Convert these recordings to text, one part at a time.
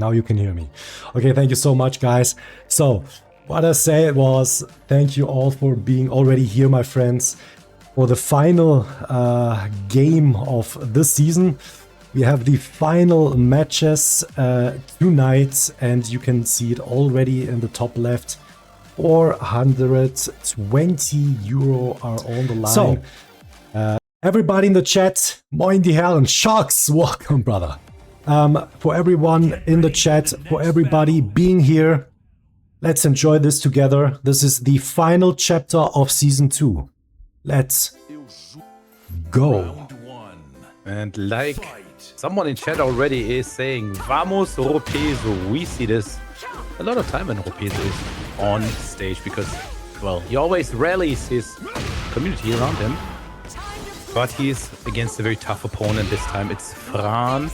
now you can hear me. Okay, thank you so much, guys. So, what I said was, thank you all for being already here, my friends, for the final game of this season. We have the final matches tonight, and you can see it already in the top left. 420 euro are on the line. So, everybody in the chat, moin die Herren, Sharks, welcome, brother. For everyone in the chat, for everybody being here, let's enjoy this together. This is the final chapter of Season 2. Let's go. And like someone in chat already is saying, Vamos ROPESU. We see this a lot of time when ROPESU is on stage because, well, he always rallies his community around him. But he's against a very tough opponent this time. It's FRAN,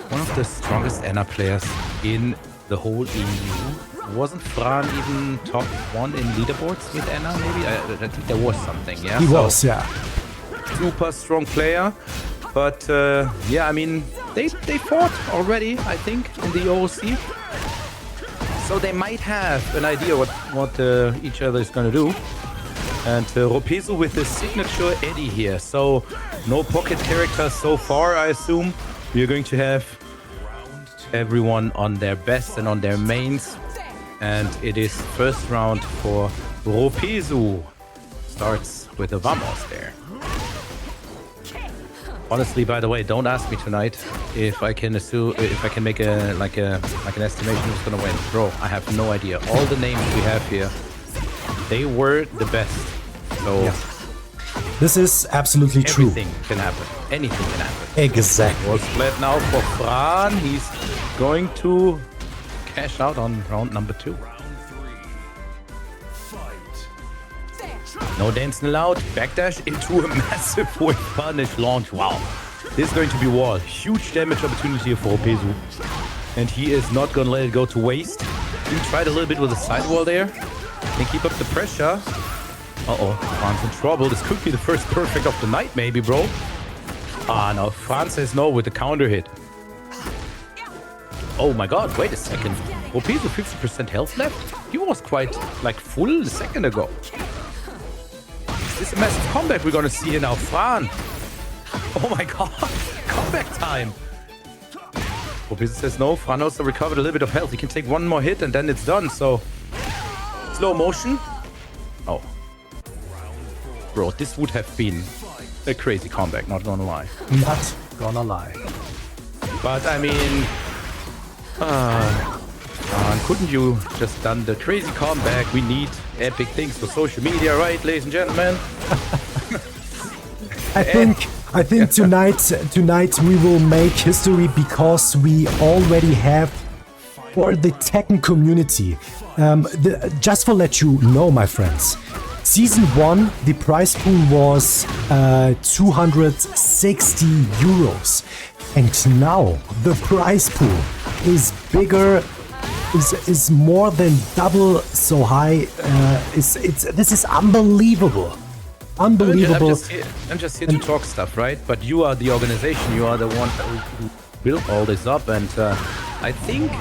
one of the strongest Anna players in the whole EU. Wasn't FRAN even top 1 in leaderboards with Anna, maybe? I think there was something, yeah? He was, yeah. Super strong player. But, yeah, I mean, they fought already, I think, in the OOC. So they might have an idea what each other is going to do. And ROPESU with the signature Eddie here. So, no pocket characters so far, I assume. We are going to have everyone on their best and on their mains. And it is first round for ROPESU. Starts with a Vamos there. Honestly, by the way, don't ask me tonight if I can assume, if I can make an estimation who's gonna win. Bro, I have no idea. All the names we have here, they were the best. So yeah. This is absolutely true. Everything can happen. Anything can happen. Exactly. Was split now for FRAN. He's going to cash out on round number 2. No dancing allowed. Backdash into a massive whip punish launch. Wow. This is going to be wall. Huge damage opportunity here for ROPESU. And he is not going to let it go to waste. He tried a little bit with a sidewall there. Can keep up the pressure. Uh-oh. FRAN's in trouble. This could be the first perfect of the night, maybe, bro. Ah, no. FRAN says no with the counter hit. Oh my god, wait a second. ROPESU 50% health left? He was quite, like, full a second ago. This is a massive comeback we're gonna see here now. FRAN. Oh my god. Comeback time. ROPESU says no. FRAN also recovered a little bit of health. He can take one more hit and then it's done. So, slow motion. Oh. Bro, this would have been a crazy comeback, not gonna lie. Not gonna lie. But I mean, couldn't you just done the crazy comeback? We need epic things for social media, right, ladies and gentlemen? I think tonight we will make history because we already have for the Tekken community. Just to let you know, my friends, Season 1, the prize pool was 260 euros. And now the prize pool is bigger, is more than double so high. This is unbelievable. Unbelievable. I'm just here to talk stuff, right? But you are the organization. You are the one who built all this up. And I think,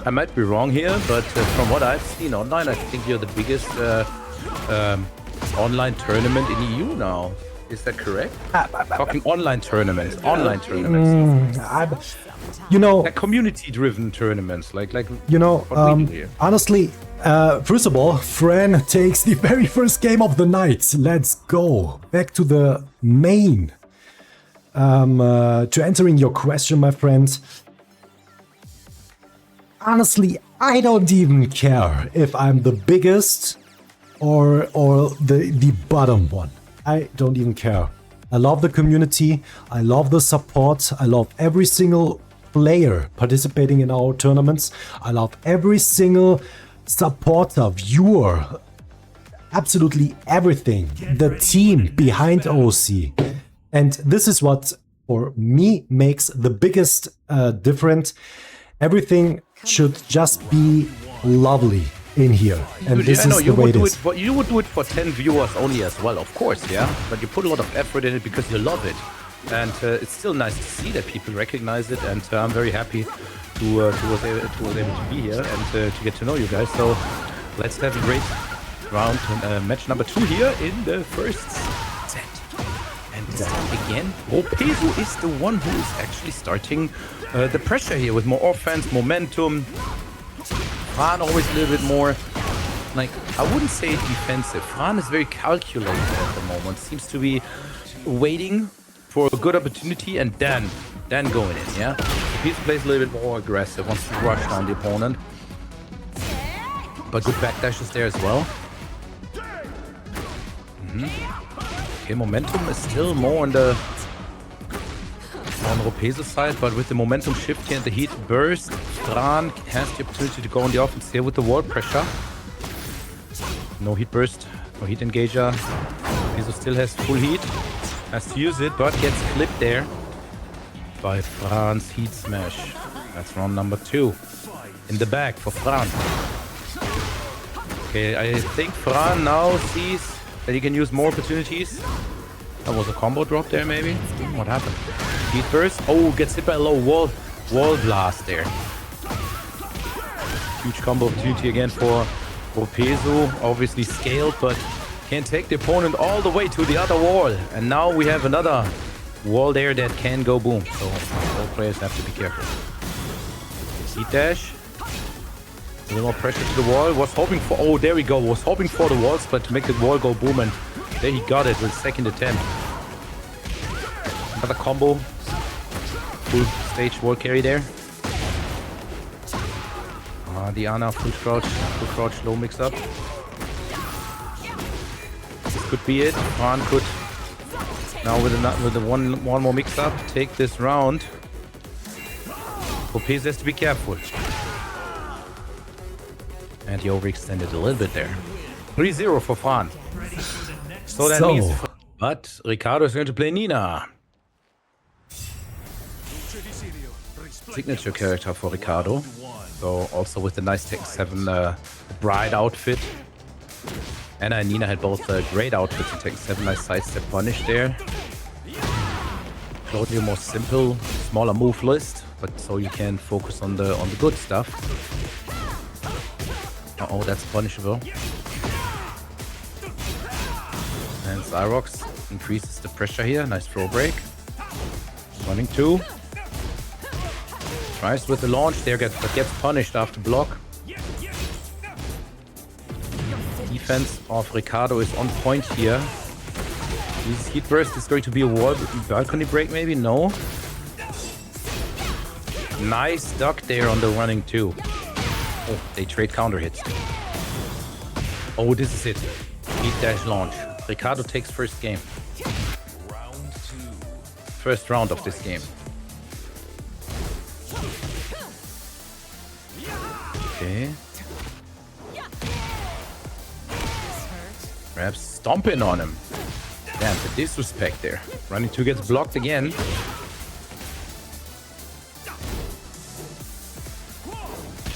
I might be wrong here, but from what I've seen online, I think you're the biggest online tournament in EU now. Is that correct? Talking online tournaments. You know, like community-driven tournaments, like you know, honestly, first of all, FRAN takes the very first game of the night. Let's go back to the main. To answering your question, my friend. Honestly, I don't even care if I'm the biggest or the bottom one. I don't even care. I love the community. I love the support. I love every single player participating in our tournaments. I love every single supporter, viewer, absolutely everything. The team behind OOC. And this is what, for me, makes the biggest difference. Everything should just be lovely in here, and this is the way it is. You would do it for 10 viewers only as well, of course, yeah? But you put a lot of effort in it because you love it. And it's still nice to see that people recognize it, and I'm very happy to was able to be here and to get to know you guys. So let's have a great round, match number 2 here in the first set. And this time again, ROPESU is the one who is actually starting the pressure here with more offense, momentum. FRAN always a little bit more, like, I wouldn't say defensive. FRAN is very calculated at the moment. Seems to be waiting for a good opportunity and then going in, yeah? ROPESU plays a little bit more aggressive, wants to rush down the opponent. But good backdashes there as well. Okay, momentum is still more on the ROPESU side, but with the momentum shift here and the heat burst, FRAN has the opportunity to go on the offense here with the wall pressure. No heat burst, no heat engager. ROPESU still has full heat, has to use it, but gets clipped there by FRAN's heat smash. That's round number 2. In the back for FRAN. Okay, I think FRAN now sees that he can use more opportunities. That was a combo drop there, maybe? What happened? Heat burst. Oh, gets hit by a low wall blast there. Huge combo opportunity again for ROPESU. Obviously scaled, but can't take the opponent all the way to the other wall. And now we have another wall there that can go boom. So all players have to be careful. Heat dash. A little more pressure to the wall. Was hoping for... Oh, there we go. Was hoping for the walls, but to make the wall go boom. And there he got it with second attempt. Another combo. Full stage wall carry there. Diana, full crouch, low mix up. This could be it. FRAN could now with the one more mix up take this round. ROPESU has to be careful. And he overextended a little bit there. 3-0 for FRAN. So that means... But Ricardo is going to play Nina. Signature character for Ricardo. So also with the nice Tekken 7 bride outfit. Anna and Nina had both great outfits in Tekken 7. Nice sidestep punish there. Claudio more simple, smaller move list, but so you can focus on the good stuff. Uh-oh, that's punishable. And ZYROX increases the pressure here. Nice throw break. Running 2. Tries with the launch there, but gets punished after block. Defense of Ricardo is on point here. This heat burst is going to be a wall balcony break, maybe? No. Nice duck there on the running 2. Oh, they trade counter hits. Oh, this is it. Heat dash launch. Ricardo takes first game. First round of this game. Okay. Perhaps stomping on him. Damn, the disrespect there. Running 2 gets blocked again.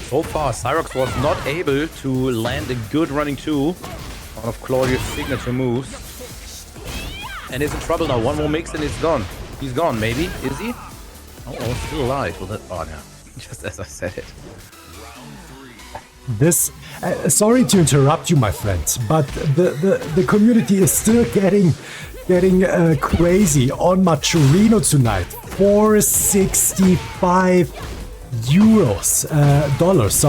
So far, ZYROX was not able to land a good running 2. One of Claudio's signature moves. And is in trouble now. One more mix and it's gone. He's gone, maybe. Is he? Oh, still alive. Well, that... Oh, no. Just as I said it. This, sorry to interrupt you, my friend, but the community is still getting crazy on Maturino tonight. 465 euros, dollars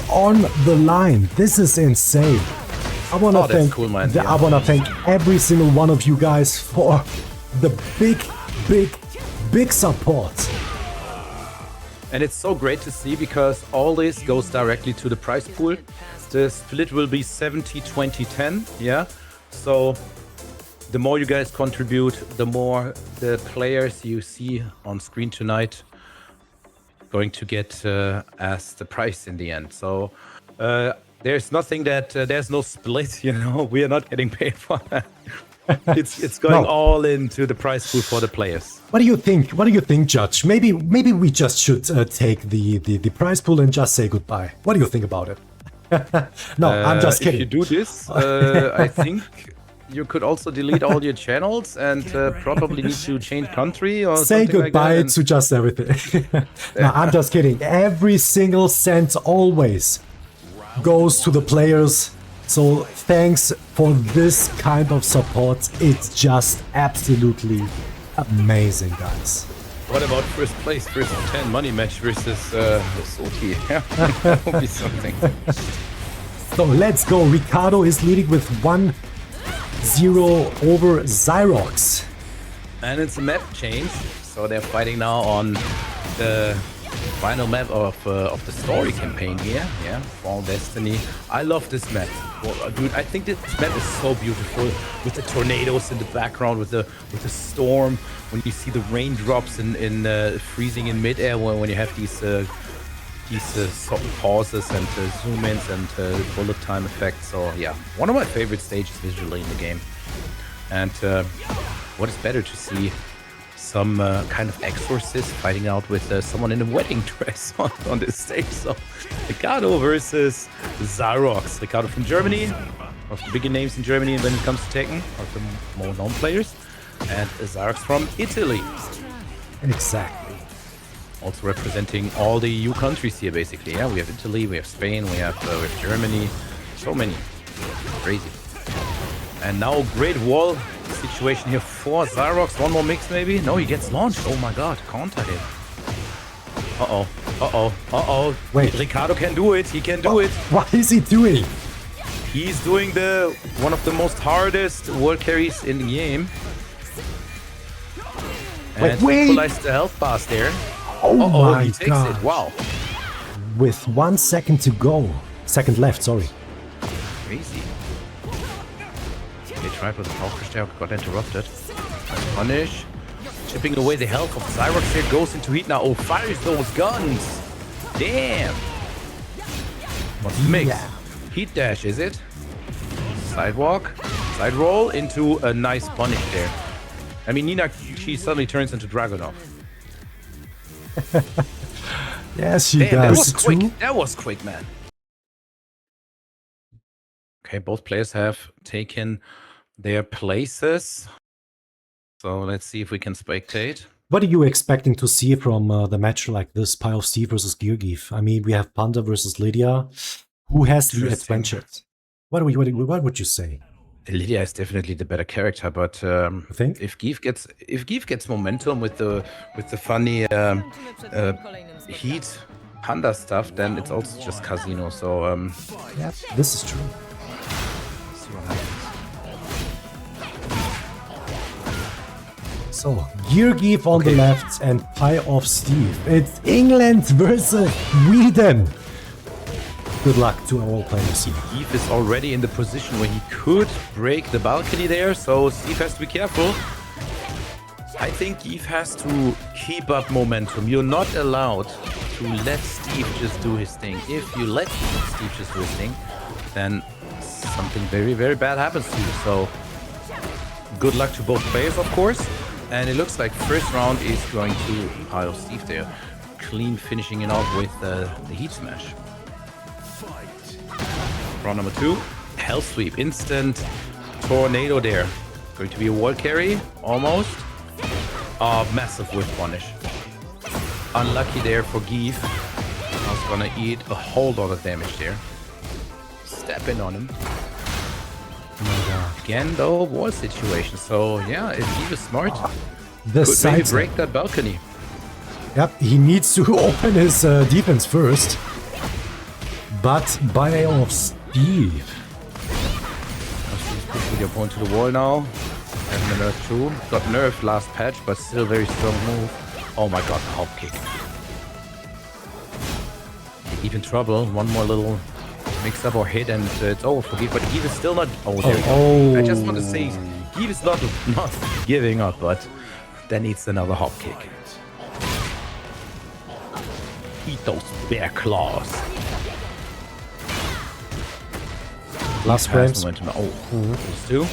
on the line. This is insane. I want to thank, cool, man. I want to thank every single one of you guys for the big support. And it's so great to see because all this goes directly to the prize pool. The split will be 70-20-10, yeah? So the more you guys contribute, the more the players you see on screen tonight going to get as the prize in the end. So there's nothing that, there's no split, you know? We are not getting paid for that. It's going all into the prize pool for the players. What do you think? What do you think, Judge? Maybe we just should take the prize pool and just say goodbye. What do you think about it? No, I'm just kidding. If you do this, I think you could also delete all your channels and probably need to change country or Say something goodbye like that. to just everything. No, I'm just kidding. Every single cent always goes to the players. So thanks for this kind of support. It's just absolutely amazing, guys. What about first place, first 10 money match versus Soti? That would be something. So let's go. Ricardo is leading with 1-0 over ZYROX. And it's a map change, so they're fighting now on the final map of the story campaign here. Yeah, Fall Destiny. I love this map. Well, dude, I think this map is so beautiful with the tornadoes in the background, with the storm. When you see the raindrops in freezing in midair, when you have these sudden pauses and zoom ins and bullet time effects. So yeah, one of my favorite stages visually in the game. And what is better to see some kind of exorcist fighting out with someone in a wedding dress on this stage. So Ricardo versus ZYROX. Ricardo from Germany, one of the bigger names in Germany when it comes to Tekken, one of the more known players. And ZYROX from Italy. Exactly. Also representing all the EU countries here, basically. Yeah, we have Italy, we have Spain, we have Germany. So many. Crazy. And now great wall situation here for ZYROX. One more mix maybe? No, he gets launched. Oh my god, countered it. Uh-oh, uh-oh, uh-oh. Wait. Ricardo can do it, he can do it. What is he doing? He's doing one of the most hardest world carries in the game. And Wait. equalized the health bars there. Oh my he takes god. it, wow. With 1 second to go. Second left, sorry. Crazy. They tried with the power push there, got interrupted. Nice punish. Chipping away the health of ZYROX here, goes into heat now. Oh, fires those guns. Damn. What's the mix? Yeah. Heat dash, is it? Sidewalk. Side roll into a nice punish there. I mean, Nina, she suddenly turns into Dragunov. Yes, she Damn, that does was quick. too. That was quick, man. Okay, both players have taken their places. So let's see if we can spectate. What are you expecting to see from the match like this, PIEOFSTEVE versus GAER? I mean, we have Panda versus Lydia. Who has the Interesting. advantage? What would you say? Lydia is definitely the better character, but think? if GAEF gets momentum with the funny heat Panda stuff, then it's also just Casino. So Yeah, this is true. see what happens. So, GAER on the left and PIEOFSTEVE. It's England versus Sweden. Good luck to all players here. GAEF is already in the position where he could break the balcony there, so Steve has to be careful. I think GAEF has to keep up momentum. You're not allowed to let Steve just do his thing. If you let Steve just do his thing, then something very, very bad happens to you. So good luck to both players, of course. And it looks like first round is going to PIEOFSTEVE there. Clean finishing it off with the heat smash. Round number 2, Hell Sweep, instant tornado there. Going to be a wall carry, almost. Oh, massive whip punish. Unlucky there for GAEF. I was gonna eat a whole lot of damage there. Step in on him. Again, though, wall situation. So yeah, if GAEF is smart, The could maybe side break that balcony. Yep, he needs to open his defense first. But PIEOFSTEVE. Push with your opponent to the wall now. Having a nerf too. Got nerfed last patch, but still very strong move. Oh my god, the hop kick. Deep in trouble. One more little mix up or hit and it's over for GAEF. But GAEF is still not. Oh, there we go. I just want to say GAEF is not giving up, but that needs another hop kick. Eat those bear claws. Last frames. Momentum. Oh, those two.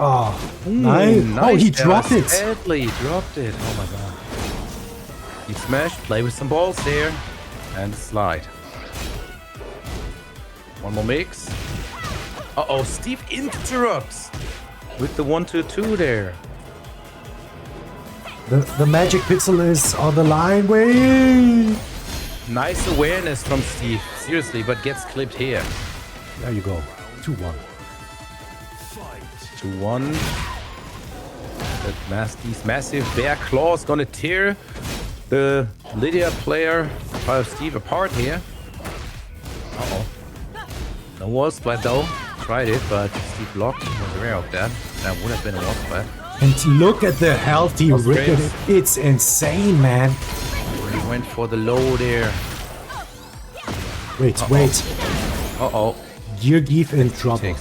Oh, nice. Oh, he dropped it. Sadly, dropped it. Oh my god. He smashed, play with some balls there, and slide. One more mix. Uh-oh, Steve interrupts with the 1-2-2 there. The magic pixel is on the line. Wait! Nice awareness from Steve, seriously, but gets clipped here. There you go. 2-1. 2-1. These massive bear claws gonna tear the Lydia player Steve apart here. Uh-oh. No wall splat though. Tried it, but Steve blocked. Was aware of that. That would have been a wall splat. And look at the healthy record. It's insane, man. He went for the low there. Wait, wait. Uh-oh. GAEAF in trouble.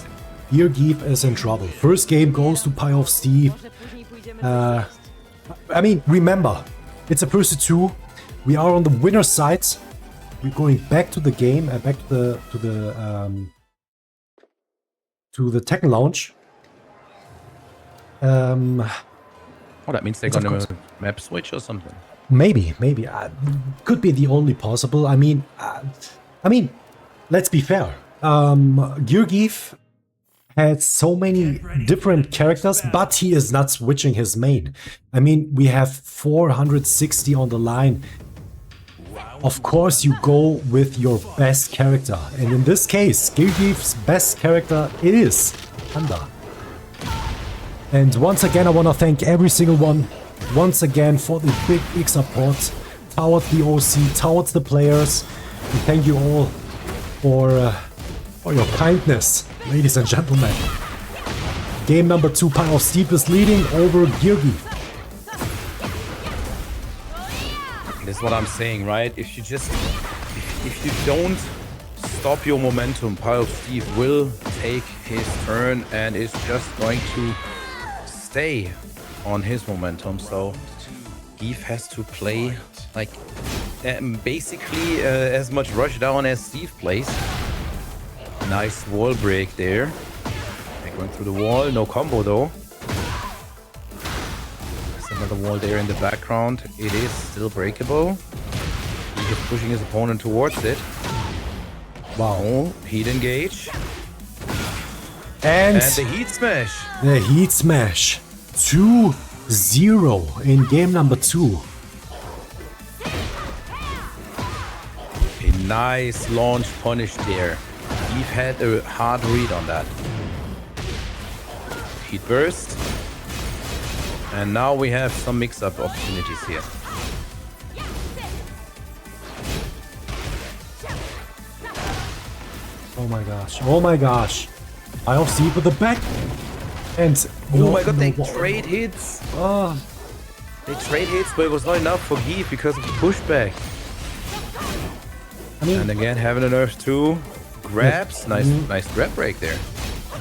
GAEAF is in trouble. First game goes to PIEOFSTEVE. I mean, remember, it's a versus 2. We are on the winner's side. We're going back to the game, back to the Tekken launch. Oh, that means they're gonna map switch or something. Maybe. Could be the only possible. I mean, let's be fair. GAEAF had so many different characters, but he is not switching his main. I mean, we have 460 on the line. Of course, you go with your best character. And in this case, GAEAF's best character is Panda. And once again, I want to thank every single one, once again, for the big support towards the OC, towards the players. And thank you all for your kindness, ladies and gentlemen. Game number 2, PIEOFSTEVE is leading over GAEAF. That's what I'm saying, right? If you don't stop your momentum, PIEOFSTEVE will take his turn and is just going to stay on his momentum. So GAEAF has to play like basically as much rush down as Steve plays. Nice wall break there. They're going through the wall, no combo though. There's another wall there in the background. It is still breakable. He's just pushing his opponent towards it. Wow, heat engage. And the heat smash. The heat smash. 2-0 in game number 2. A nice launch punish there. GAEAF had a hard read on that. Heat burst. And now we have some mix-up opportunities here. Oh my gosh. Oh my gosh. PIEOFSTEVE with the back. And oh my god, they trade hits. Oh. They trade hits, but it was not enough for GAEAF because of the pushback. I mean, and again, having a nerf too. Grabs. Nice grab break there.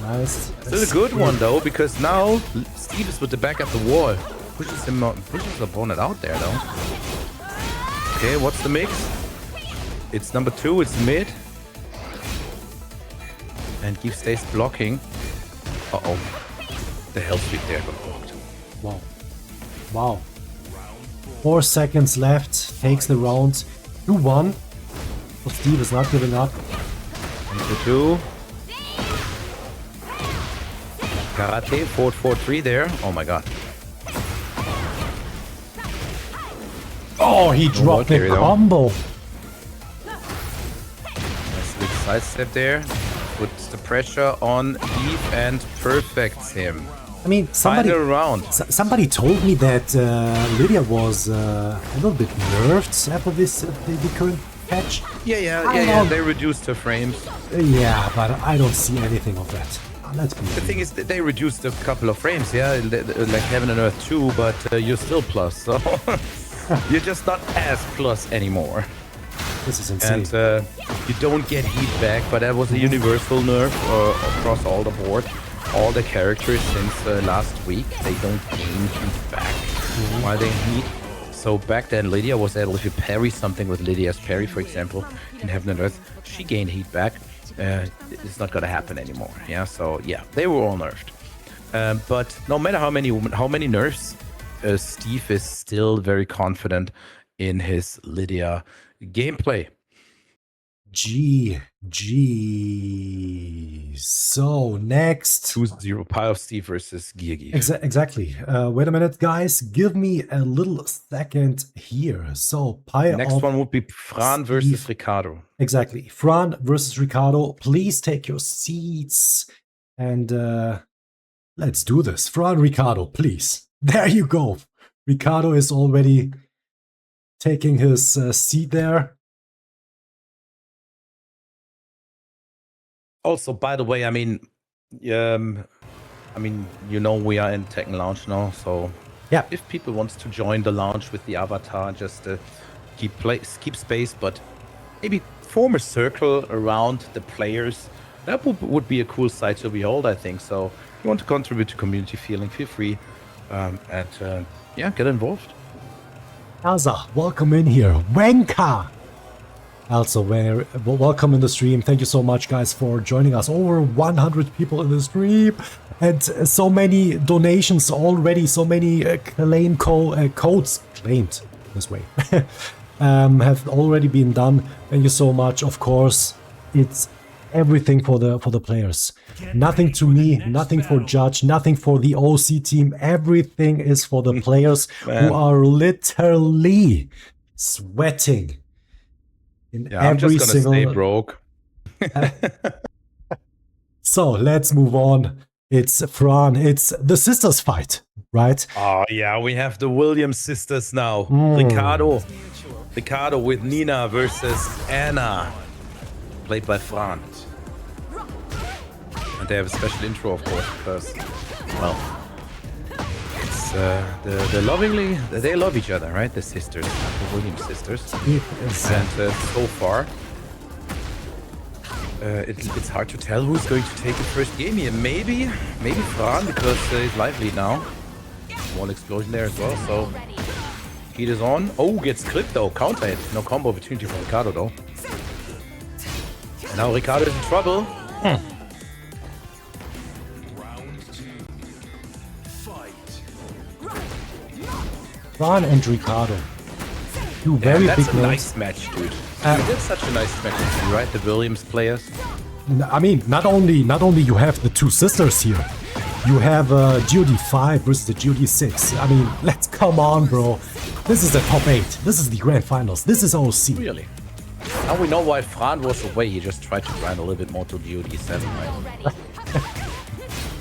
Nice. Still a good one though, because now Steve is with the back of the wall. Pushes him out, pushes the opponent out there though. Okay, what's the mix? It's number 2, it's mid. And GAEAF stays blocking. Uh-oh. The health streak there got blocked. Wow. Wow. 4 seconds left. Takes the round. 2-1. So Steve is not giving up. 2. Karate, 4-4-3 there. Oh my god. Oh, he dropped the combo. Nice little sidestep there. Puts the pressure on GAEAF and perfects him. I mean, somebody told me that Lydia was a little bit nerfed after this the current patch. Yeah. They reduced her frames. Yeah, but I don't see anything of that. Let's be the thing is that they reduced a couple of frames, yeah, like Heaven and Earth 2, but you're still plus, so you're just not as plus anymore. This is insane. And you don't get heat back, but that was a universal nerf across all the board. All the characters since last week, they don't gain heat back while they heat. So back then, Lydia was able, if you parry something with Lydia's parry, for example, in Heaven and Earth, she gained heat back. It's not gonna happen anymore. Yeah, so yeah, they were all nerfed. But no matter how many nerfs, Steve is still very confident in his Lydia gameplay. GG. So next. 2-0 PIEOFSTEVE versus GAER. Exactly. Wait a minute, guys. Give me a little second here. So Next one would be FRAN versus Ricardo. Exactly. FRAN versus Ricardo. Please take your seats and let's do this. FRAN, Ricardo, please. There you go. Ricardo is already taking his seat there. Also, by the way, I mean, you know, we are in Tekken Lounge now, so yeah, if people wants to join the lounge with the avatar, just keep space, but maybe form a circle around the players. That would be a cool sight to behold, I think. So if you want to contribute to community feeling, feel free and yeah, get involved. Aza, welcome in here. Wenka! Also, welcome in the stream. Thank you so much, guys, for joining us. Over 100 people in the stream, and so many donations already. So many codes claimed this way have already been done. Thank you so much. Of course, it's everything for the players. Nothing to me, nothing for Judge, nothing for the OC team. Everything is for the players who are literally sweating. I'm just gonna stay broke. So let's move on. It's FRAN. It's the sisters fight, right? Oh yeah, we have the Williams sisters now. Ricardo with Nina versus Anna, played by FRAN. And they have a special intro, of course, because, well, it's the lovingly, they love each other, right? The sisters, the Williams sisters. And so far, it's hard to tell who's going to take the first game here. Maybe FRAN, because he's lively now. One explosion there as well, so heat is on. Oh, gets clipped though, counter hit. No combo opportunity for Ricardo though. And now Ricardo is in trouble. FRAN and Ricardo. Two very big names. That's a nice match, dude. That's such a nice match, right? The Williams players. I mean, not only you have the two sisters here, you have GOD5 versus the GOD6. I mean, let's come on, bro. This is the top 8. This is the Grand Finals. This is OC. Really? Now we know why FRAN was away. He just tried to grind a little bit more to GOD7, right?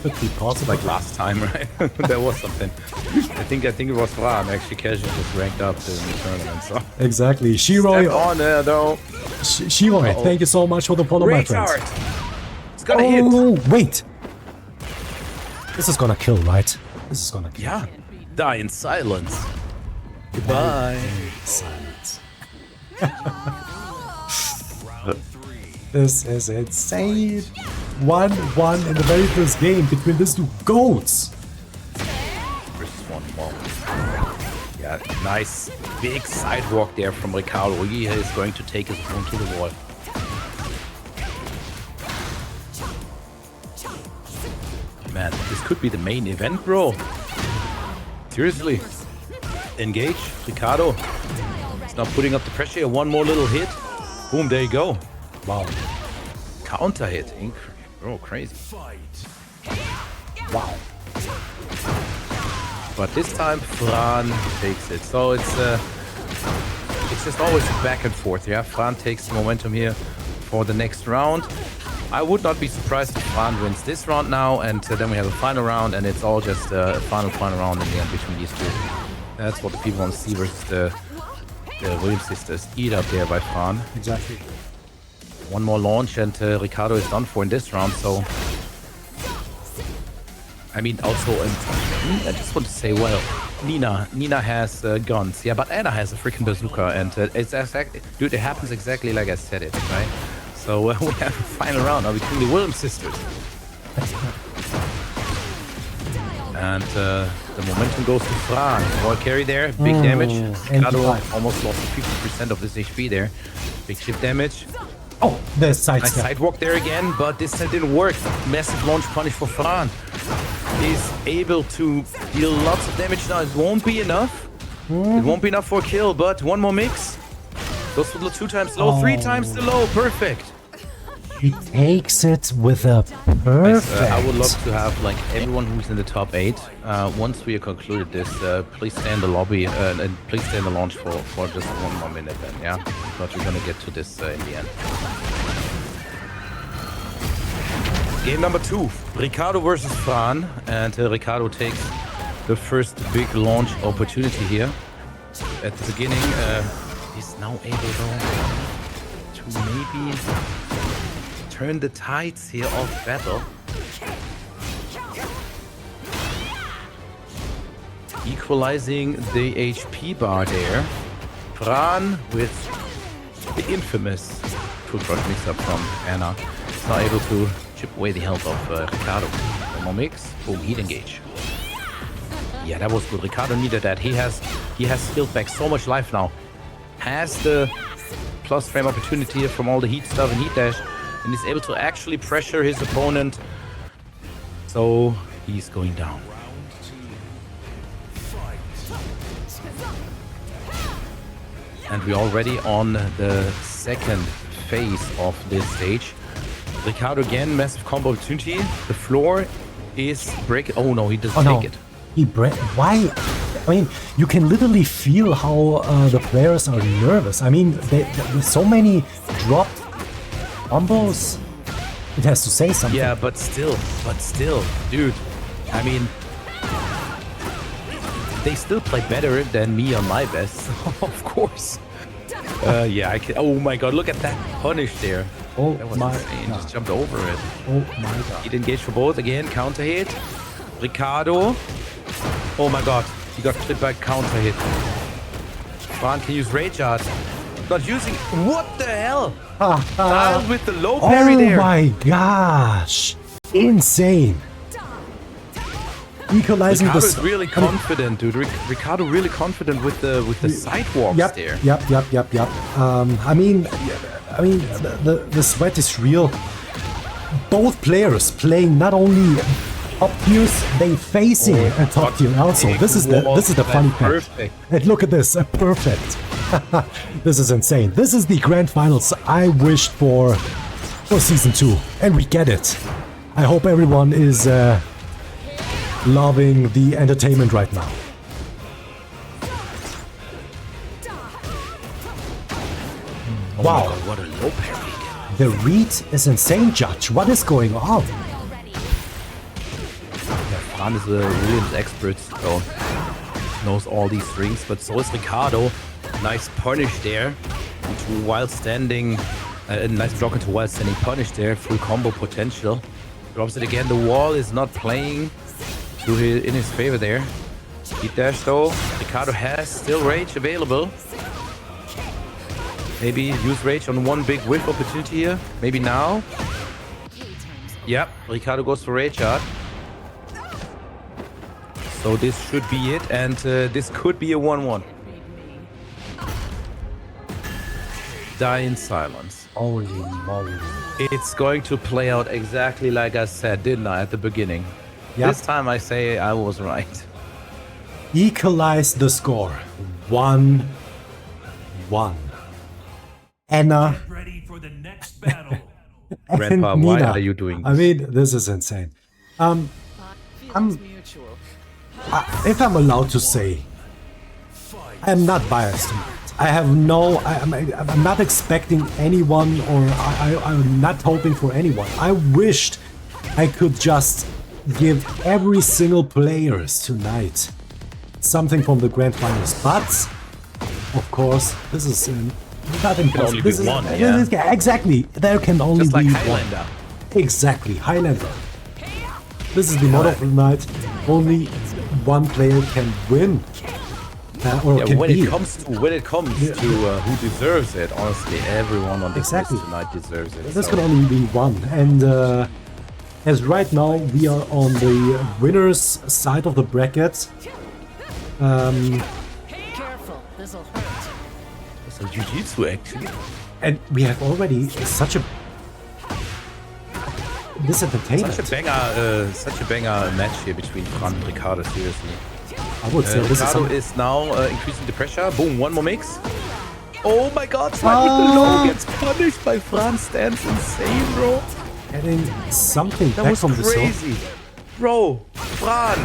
Could be possible. Like last time, right? There was something. I think it was FRAN. Actually, Casual was ranked up in the tournament. So exactly. Shiroi on there though. Shiroi, thank you so much for the follow, my friends. It's gonna hit. Wait. This is gonna kill, right? This is gonna kill. Yeah. Die in silence. Goodbye. Silence. This is insane. 1-1 in the very first game between these two goats. Versus 1-1. Yeah, nice big sidewalk there from Ricardo. He is going to take his opponent to the wall. Man, this could be the main event, bro. Seriously. Engage, Ricardo. He's now putting up the pressure. One more little hit. Boom, there you go. Wow. Counter hit. Bro, crazy. Wow. But this time, FRAN takes it. So it's just always back and forth. Yeah, FRAN takes the momentum here for the next round. I would not be surprised if FRAN wins this round now, and then we have a final round, and it's all just a final round in the end between these two. That's what the people want to see versus the Williams sisters. Eat up there by FRAN. Exactly. One more launch and Ricardo is done for in this round, so... I mean, also, I just want to say, well, Nina has guns, yeah, but Anna has a freaking bazooka, and it's exactly... Dude, it happens exactly like I said it, right? So we have a final round now between the Williams sisters. And the momentum goes to FRAN. Wall carry there, big damage. Ricardo almost lost 50% of this HP there. Big chip damage. Oh, there's nice sidewalk there again, but this time didn't work. Massive launch punish for FRAN. He's able to deal lots of damage now. It won't be enough. It won't be enough for a kill, but one more mix. Goes for the 2 times low, 3 times the low. Perfect. He takes it with a perfect. I would love to have like everyone who's in the top 8. Once we concluded this, please stay in the lobby and please stay in the launch for just 1 more minute then, yeah? But we're gonna get to this in the end. Game number 2, Ricardo versus FRAN, and Ricardo takes the first big launch opportunity here. At the beginning, he's now able though to maybe turn the tides here of battle. Equalizing the HP bar there. FRAN with the infamous toothbrush mix-up from Anna is now able to chip away the health of Ricardo. One more mix, boom, heat engage. Yeah, that was good. Ricardo needed that. He has healed back so much life now. Has the plus frame opportunity here from all the heat stuff and heat dash. And he's able to actually pressure his opponent. So he's going down. And we're already on the second phase of this stage. Ricardo again, massive combo opportunity. The floor is break. Oh no, he doesn't take it. He why? I mean, you can literally feel how the players are nervous. I mean, there's so many dropped combos. It has to say something. Yeah, but still, dude. I mean, they still play better than me on my best, of course. Yeah, I can. Oh my god, look at that punish there. Oh that was my insane. god. Just jumped over it. Oh my god. He'd engage for both again. Counter hit. Ricardo. Oh my god, he got clipped by counter hit. FRAN can use rage art. Not using. What the hell? Dialed with the low parry there. Oh my gosh. Insane. Equalizing Ricardo the. is really confident, dude. Ricardo really confident with the sidewalks there. Yep. I mean, the sweat is real. Both players playing not only top tiers, they facing a top tier also. This is the funny part. And look at this, perfect. This is insane. This is the grand finals I wished for season 2, and we get it. I hope everyone is loving the entertainment right now. Oh wow, God, what a low parry. The read is insane, Judge. What is going on? FRAN is a Williams expert, so knows all these strings, but so is Ricardo. Nice punish there into while standing. Nice block into while standing punish there. Full combo potential. Drops it again. The wall is not playing in his favor there. Heat dash though. Ricardo has still rage available. Maybe use rage on one big whiff opportunity here. Maybe now. Yep, Ricardo goes for rage art. So this should be it, and this could be a 1-1. Die in silence. Holy moly. It's going to play out exactly like I said, didn't I, at the beginning? Yep. This time I say I was right. Equalize the score. 1-1. Anna. Ready for the next battle. Grandpa, why are you doing this? I mean, this is insane. If I'm allowed to say, I'm not biased. I have no, I'm not expecting anyone, or I'm not hoping for anyone. I wished I could just give every single players tonight something from the grand finals, but of course this is not impossible. This is, exactly, there can only just like be Highlander. One. Exactly, Highlander. This is the motto of the night. Only one player can win. When it comes to who deserves it, honestly, everyone on this list tonight deserves it. This can only be one, and as right now we are on the winners side of the bracket. Careful, this'll hurt. That's a jiu-jitsu actually. And we have already such a entertainment. Such a banger match here between FRAN and Ricardo. Seriously. I would say this Ricardo is now increasing the pressure. Boom, one more mix. Oh my god, Fight with the low gets punished by FRAN. Stands insane, bro. Getting something That back was from the zone. crazy. Bro, FRAN,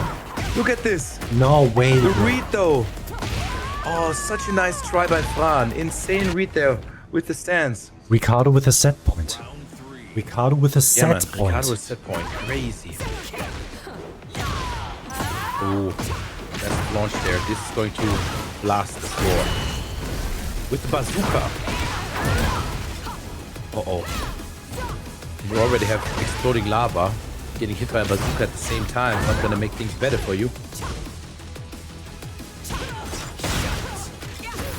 look at this. No way. The read though. Oh, such a nice try by FRAN. Insane read there with the stance. Ricardo with a set point. Ricardo with a Yeah, man. set point. Ricardo with set point. Crazy. Oh, that's launch there. This is going to blast the floor. With the bazooka. Uh-oh. You already have exploding lava. Getting hit by a bazooka at the same time is not going to make things better for you.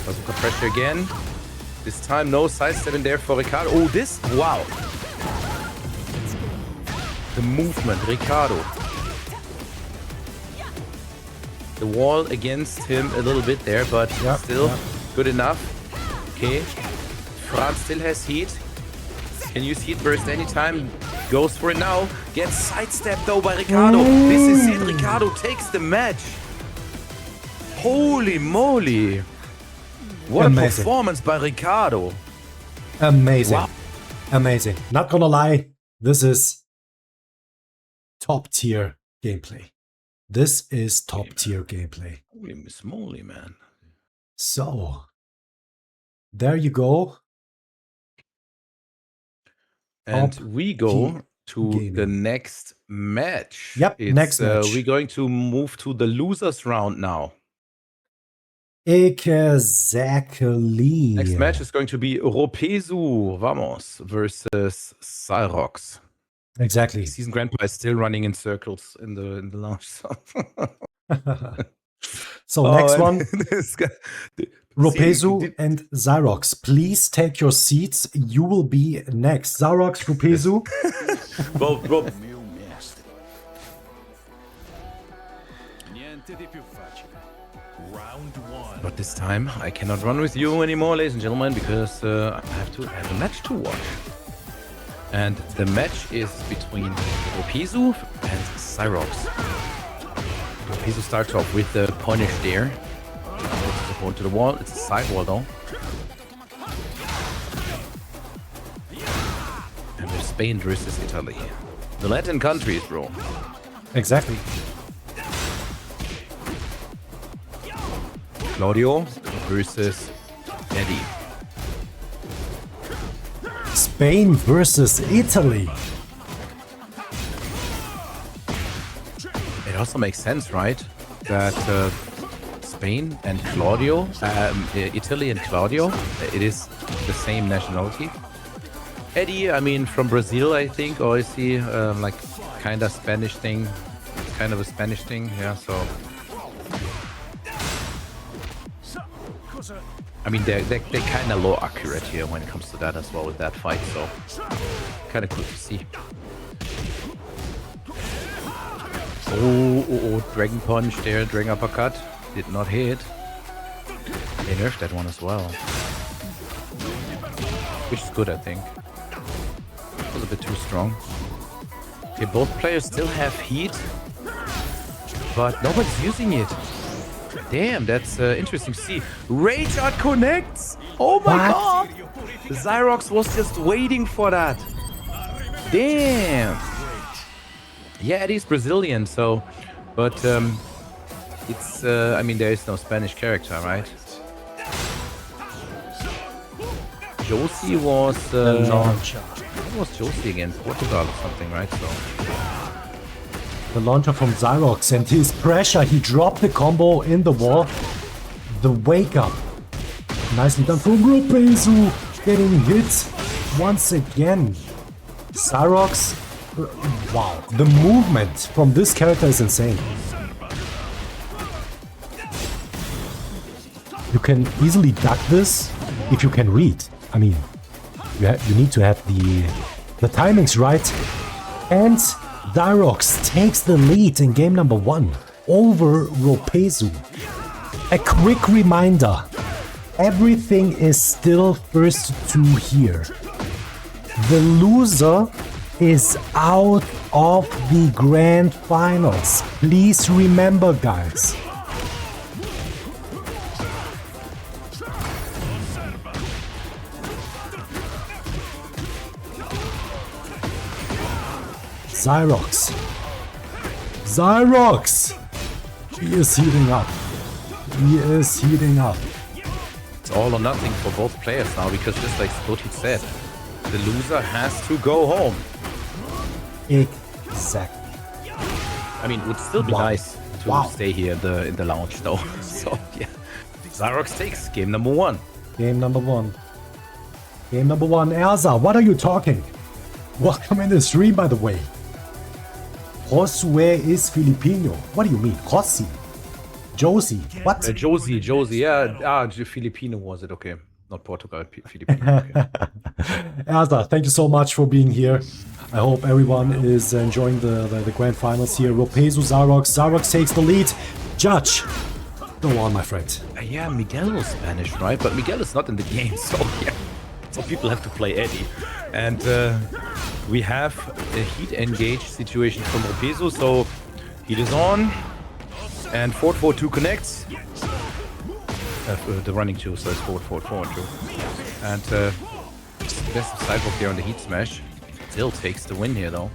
Bazooka pressure again. This time no sidestep in there for Ricardo. Oh, this? Wow. The movement, Ricardo. The wall against him a little bit there, but still good enough. Okay. FRAN still has heat. Can use heat burst anytime. Goes for it now. Gets sidestepped though by Ricardo. This is it. Ricardo takes the match. Holy moly. What Amazing. a performance by Ricardo. Amazing. Wow. Amazing. Not gonna lie, this is top tier gameplay. This is top tier gameplay. Holy Miss Moly, man. So, there you go. And Top we go tier to gaming. the next match. Yep, next match. We're going to move to the losers round now. Exactly. Next match is going to be ROPESU Vamos versus ZYROX. Exactly. Season Grandpa is still running in circles in the lounge. So next one, This guy, ROPESU and ZYROX. Please take your seats. You will be next. ZYROX, ROPESU. Well, Round one. but this time I cannot run with you anymore, ladies and gentlemen, because I have a match to watch. And the match is between ROPESU and ZYROX. ROPESU starts off with the punish there. Puts the opponent to the wall. It's a side wall though. And with Spain versus Italy. The Latin countries, bro. Exactly. Claudio versus Eddie. Spain versus Italy. It also makes sense, right? That Spain and Claudio, Italy and Claudio, it is the same nationality. Eddie, I mean, from Brazil, I think, or is he like kind of Spanish thing? Kind of a Spanish thing, yeah, so. I mean, they're kind of low accurate here when it comes to that as well with that fight, so kind of cool to see. Oh, Dragon Punch there, Dragon Uppercut. Did not hit. They nerfed that one as well. Which is good, I think. It was a bit too strong. Okay, both players still have heat, but nobody's using it. Damn, that's interesting to see. Rage Art connects! Oh my god! ZYROX was just waiting for that. Damn! Yeah, Eddie's Brazilian, so... But, it's... I mean, there is no Spanish character, right? Josie was... what was Josie again? Portugal or something, right? So... The launcher from ZYROX and his pressure. He dropped the combo in the wall. The wake up. Nicely done from ROPESU. Getting hit once again. ZYROX. Wow. The movement from this character is insane. You can easily duck this if you can read. I mean, you need to have the timings right. And ZYROX takes the lead in game number 1 over ROPESU. A quick reminder, everything is still first to here. The loser is out of the Grand Finals. Please remember, guys. ZYROX. ZYROX! He is heating up. He is heating up. It's all or nothing for both players now because just like Soti said, the loser has to go home. Exactly. I mean, it would still be nice to stay here in the lounge though. So yeah, ZYROX takes game number 1. Game number 1. Game number 1. Erza, what are you talking? Welcome in the stream, by the way. Josué is Filipino. What do you mean? Rossi? Josie? What? Josie, yeah. Filipino was it? Okay. Not Portugal, Filipino. Okay. Erza, thank you so much for being here. I hope everyone is enjoying the grand finals here. ROPESU, ZYROX. ZYROX takes the lead. Judge, go on, my friend. Yeah, Miguel was Spanish, right? But Miguel is not in the game, so yeah. So people have to play Eddie. And we have a heat engage situation from ROPESU, so heat is on. And 4-4-2 connects. The running 2, so it's 4-4-4-2. And best sidewalk there on the heat smash. Still takes the win here though.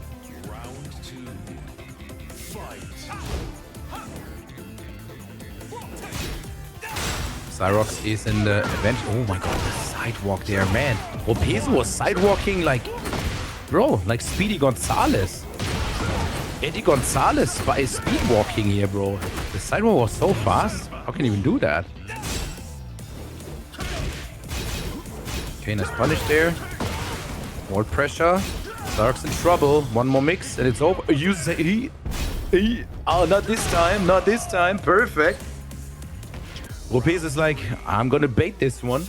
ZYROX is in the event. Oh my god, the sidewalk there, man. ROPESU was sidewalking like, bro, like Speedy Gonzalez. Eddie Gonzalez by speed walking here, bro. The sidewalk was so fast. How can you even do that? Okay, nice punish there. More pressure. ZYROX in trouble. One more mix and it's over. You say oh, not this time. Not this time. Perfect. ROPESU is like, I'm gonna bait this one.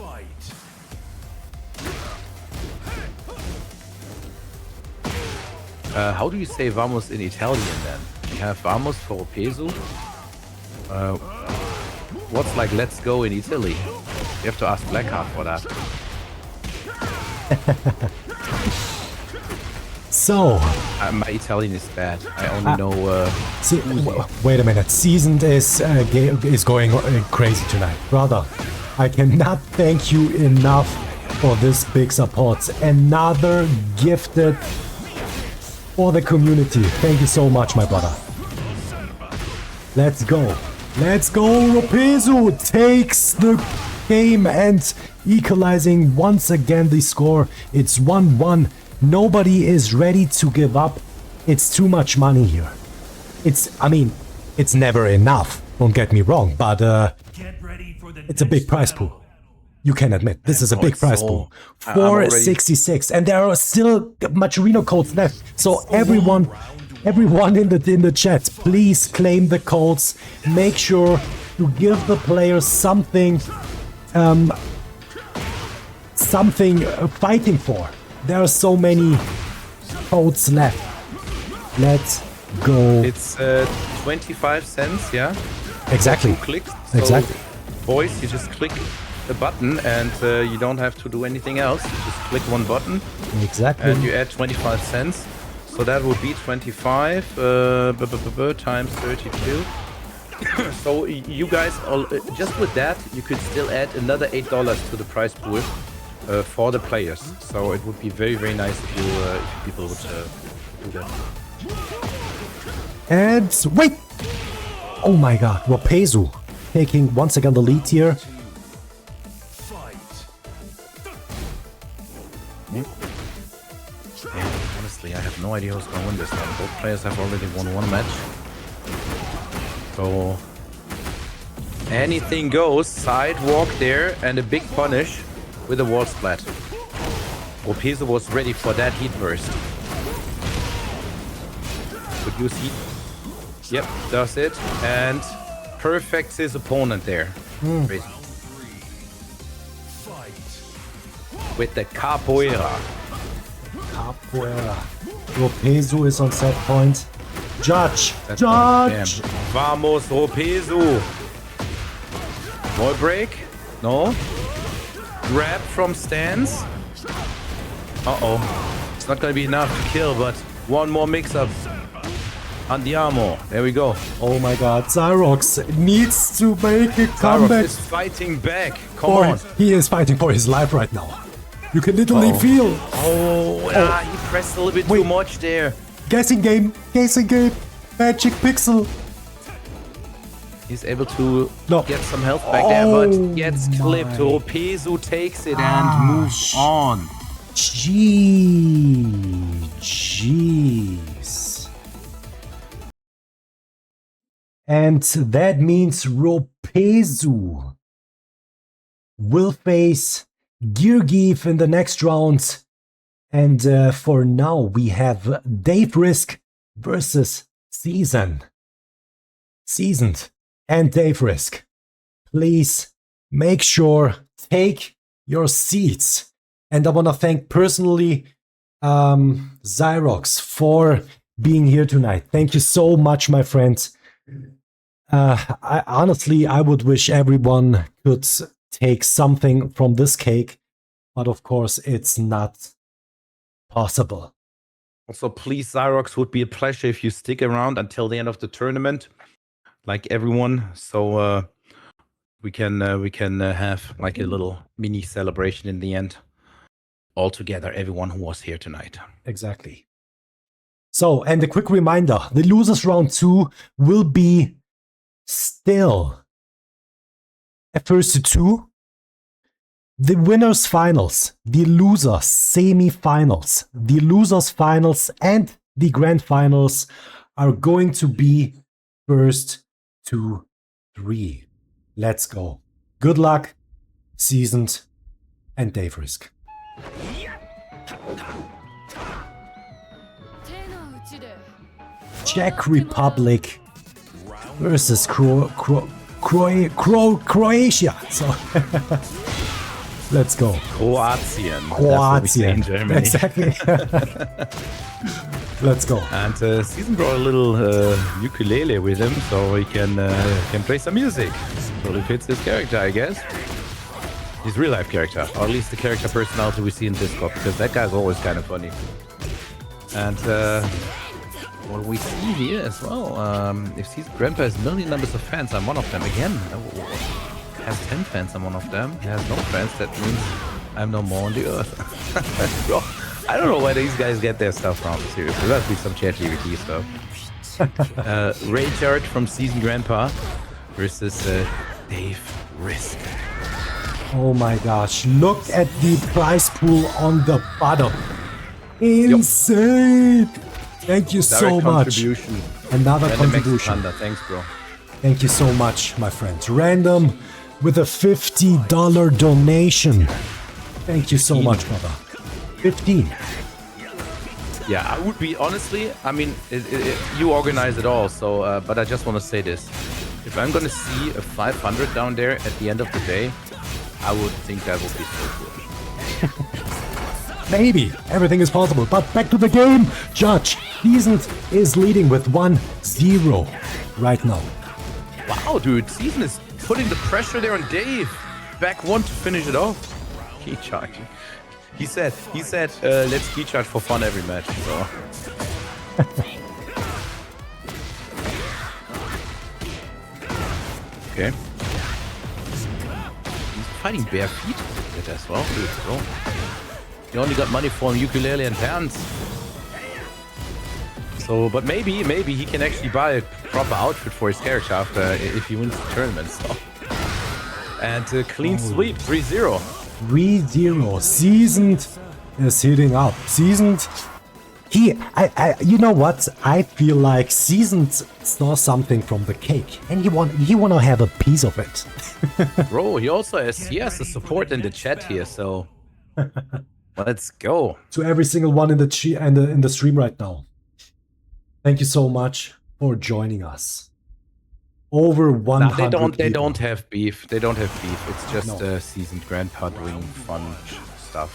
How do you say vamos in Italian then? We have vamos for ROPESU. What's like let's go in Italy? You have to ask Blackheart for that. So, my Italian is bad. I only know. Wait a minute. Seasoned is going crazy tonight, brother. I cannot thank you enough for this big support. Another gifted for the community. Thank you so much, my brother. Let's go. Let's go. ROPESU takes the game and equalizing once again the score. It's 1-1. Nobody is ready to give up. It's too much money here. I mean, it's never enough. Don't get me wrong, but it's a big prize pool. You can admit, this is a big prize pool. 466, and there are still Maturino codes left. So everyone in the chat, please claim the codes. Make sure to give the players something fighting for. There are so many codes left. Let's go. It's 25 cents, yeah? Exactly. 2 clicks. So exactly. Boys, you just click a button and you don't have to do anything else. You just click one button. Exactly. And you add 25 cents. So that would be 25 times 32. So you guys, just with that, you could still add another $8 to the prize pool for the players. So it would be very, very nice if people would do that. And wait! Oh my god, ROPESU taking once again the lead here. Yeah, honestly, I have no idea who's gonna win this one. Both players have already won one match. So anything goes. Sidewalk there and a big punish with a wall splat. ROPESU was ready for that heat burst. Could use heat. Yep, does it. And perfects his opponent there. Crazy. With the capoeira. Capoeira. ROPESU is on set point. Judge! That's Judge! Vamos, ROPESU! Wall break? No. Grab from stance. Uh-oh. It's not gonna be enough to kill, but one more mix-up. Andiamo. There we go. Oh my god, ZYROX needs to make a comeback. ZYROX is fighting back. Come on. He is fighting for his life right now. You can literally feel. He pressed a little bit too much there. Guessing game. Magic pixel. He's able to No. get some health back there, but Oh gets clipped. my. ROPESU takes it and moves on. Jeez. And that means ROPESU will face GAER in the next round. And for now, we have DAVERISK versus Seasoned and DAVERISK. Please make sure, take your seats. And I want to thank personally ZYROX for being here tonight. Thank you so much, my friends. I would wish everyone could take something from this cake, but of course it's not possible. Also, please, ZYROX, would be a pleasure if you stick around until the end of the tournament, like everyone, so we can have like a little mini celebration in the end, all together, everyone who was here tonight. Exactly. So, and a quick reminder, the losers round 2 will be still a first to 2. The winners finals, the losers semi-finals, the losers finals and the grand finals are going to be first to 3. Let's go. Good luck, Seasoned and DAVERISK. Czech Republic versus Croatia. So let's go. Kroatien. That's what we say in Germany. Exactly. Let's go. And Season brought a little ukulele with him, so he can play some music. Totally fits his character, I guess. His real life character, or at least the character personality we see in Discord, because that guy's always kind of funny. And what we see here as well, if Season Grandpa has million numbers of fans, I'm one of them again. Has 10 fans, I'm one of them. He has no fans, that means I'm no more on the earth. Bro, I don't know where these guys get their stuff from, seriously. There must be some ChatGPT stuff. Raychart from Season Grandpa versus DAVERISK. Oh my gosh, look at the prize pool on the bottom. Insane! Thank you so much. Another contribution. Thunder. Thanks, bro. Thank you so much, my friend. Random with a $50 donation. Thank you so much, brother. 15. Yeah, I would be, honestly, I mean, you organize it all, so, but I just want to say this. If I'm going to see a 500 down there at the end of the day, I would think that would be so cool. Maybe. Everything is possible. But back to the game. Judge, Seasoned is leading with 1-0 right now. Wow, dude. Season is putting the pressure there on Dave. Back one to finish it off. Key charging. He said, let's key charge for fun every match. So. Okay. He's fighting bare feet with it as well. Dude, bro. You only got money for ukulele and pants. So, but maybe he can actually buy a proper outfit for his character after if he wins the tournament. So. And clean sweep, 3-0. 3-0. Seasoned is hitting up. Seasoned. You know what? I feel like Seasoned saw something from the cake, and he want to have a piece of it. Bro, he also has the support in the chat here, so. Let's go. To every single one in the stream right now. Thank you so much for joining us. Over 100 they don't have beef. They don't have beef. It's just Seasoned Grandpa doing fun stuff.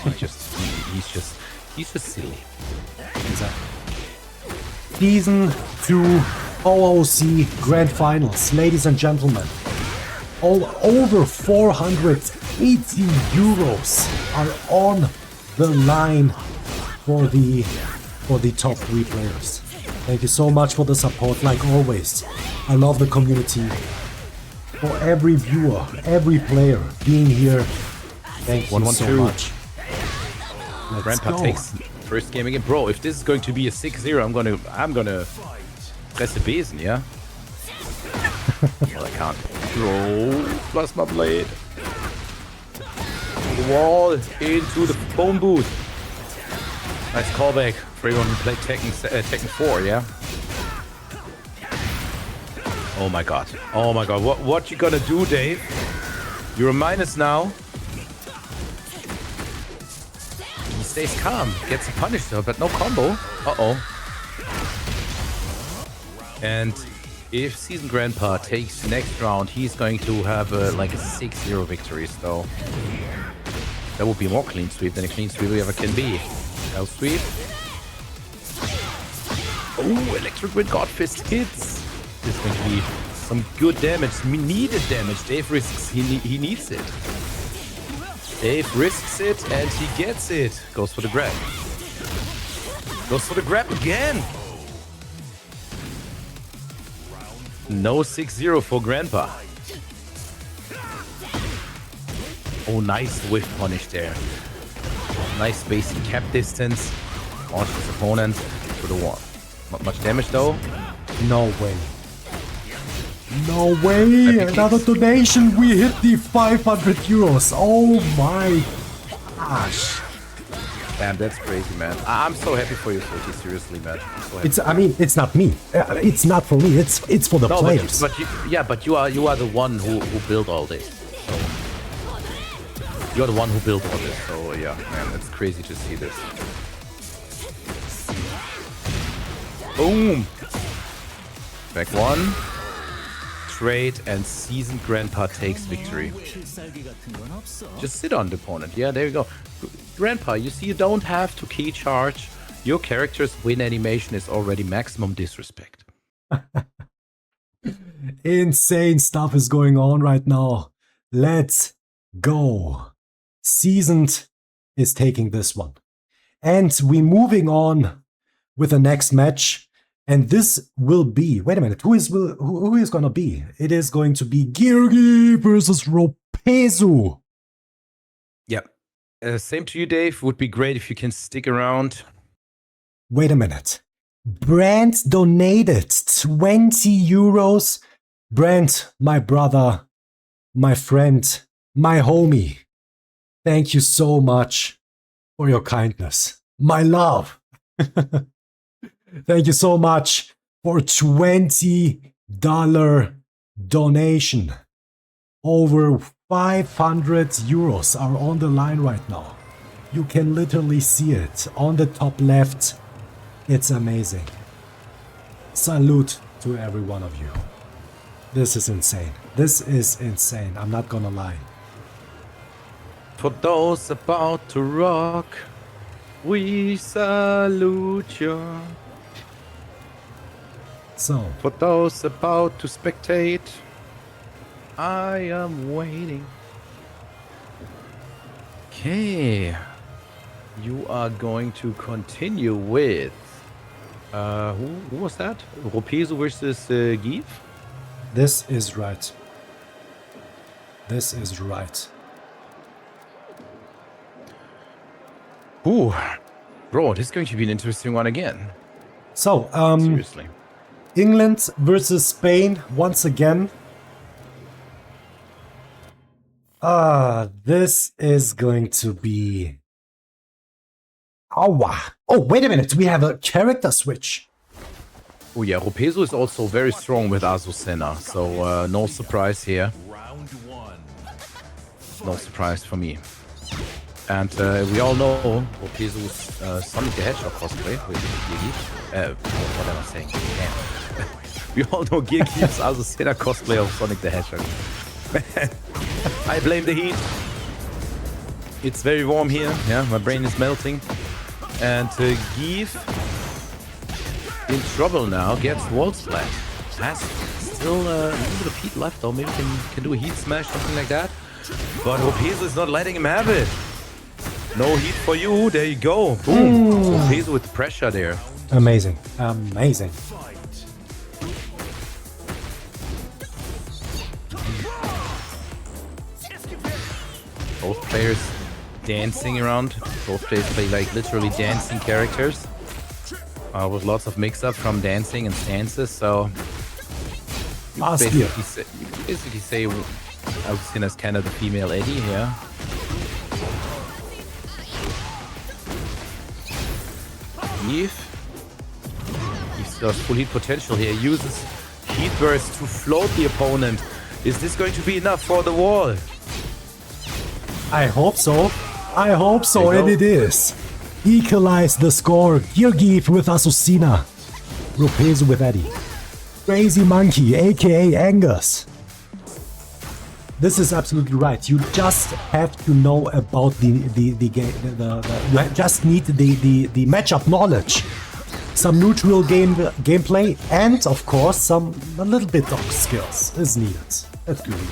He's just silly. Exactly. Season 2 OOC Grand Finals, ladies and gentlemen. All over 480 euros are on the line for the top 3 players. Thank you so much for the support, like always. I love the community. For every viewer, every player being here, thank you so much. Grandpa go. takes first game again. Bro, if this is going to be a 6-0, I'm gonna press the besen, yeah? Well, I can't. Bro, Plasma Blade. The wall into the phone booth. Nice callback for everyone who played Tekken 4, yeah? Oh my god. Oh my god. What you gonna do, Dave? You're a minus now. He stays calm. Gets a punish though, but no combo. Uh-oh. And if Seasoned Grandpa takes the next round, he's going to have like a 6-0 victory, so... That would be more clean sweep than a clean sweep we ever can be. L sweep. Oh, Electric Wind God Fist hits. This is going to be some good damage, needed damage. Dave risks, he needs it. Dave risks it and he gets it. Goes for the grab. Goes for the grab again. No 6-0 for Grandpa. Oh, nice whiff punish there. Nice basic cap distance. Launch his opponent to the wall. Not much damage though. No way. No way! Another donation! We hit the 500 euros! Oh my gosh! Damn, that's crazy, man. I'm so happy for you, Soti. Seriously, man. So It's, I mean, it's not me. It's not for me. It's for the players. But you are the one who built all this. So you are the one who built all this. So yeah, man, it's crazy to see this. Boom! Back one. Trade and Seasoned Grandpa takes victory. Just sit on the opponent. Yeah, there you go. Grandpa, you see, you don't have to key charge. Your character's win animation is already maximum disrespect. Insane stuff is going on right now. Let's go. Seasoned is taking this one. And we're moving on with the next match. And this will be, wait a minute, who is gonna be? It is going to be GAER versus ROPESU. Yep. Same to you, Dave. Would be great if you can stick around. Wait a minute. Brand donated 20 euros. Brand, my brother, my friend, my homie. Thank you so much for your kindness. My love. Thank you so much for $20 donation. Over 500 euros are on the line right now. You can literally see it on the top left. It's amazing. Salute to every one of you. This is insane. This is insane. I'm not gonna lie. For those about to rock, we salute you. So, For those about to spectate, I am waiting. Okay. You are going to continue with... who was that? ROPESU versus GAEF? this is right. This is right. Ooh. Bro, this is going to be an interesting one again. So, Seriously. England versus Spain once again. This is going to be... Oh, wait a minute. We have a character switch. Oh yeah, ROPESU is also very strong with Azucena, so no surprise here. No surprise for me. And we all know ROPESU's Sonic the Hedgehog cosplay with GAER. What am I saying? Damn. We all know GAER's Azucena cosplay of Sonic the Hedgehog. I blame the heat. It's very warm here. Yeah, my brain is melting. And GAER in trouble now, gets wall splash. Has still a little bit of heat left, or maybe can do a heat smash, something like that. But ROPESU is not letting him have it. No heat for you. There you go. Boom. ROPESU with pressure there. Amazing. Amazing. Both players dancing around. Both players play like literally dancing characters. With lots of mix-up from dancing and stances, so you basically say Odyssey is kind of the female Eddie here. Eve still has full heat potential here. Uses heat burst to float the opponent. Is this going to be enough for the wall? I hope so. I hope so, and it is. Equalize the score. GAEAF with Azucena. ROPESU with Eddie. Crazy Monkey, aka Angus. This is absolutely right. You just have to know about the game. You just need the matchup knowledge, some neutral gameplay, and of course a little bit of skills is needed. Let's be real.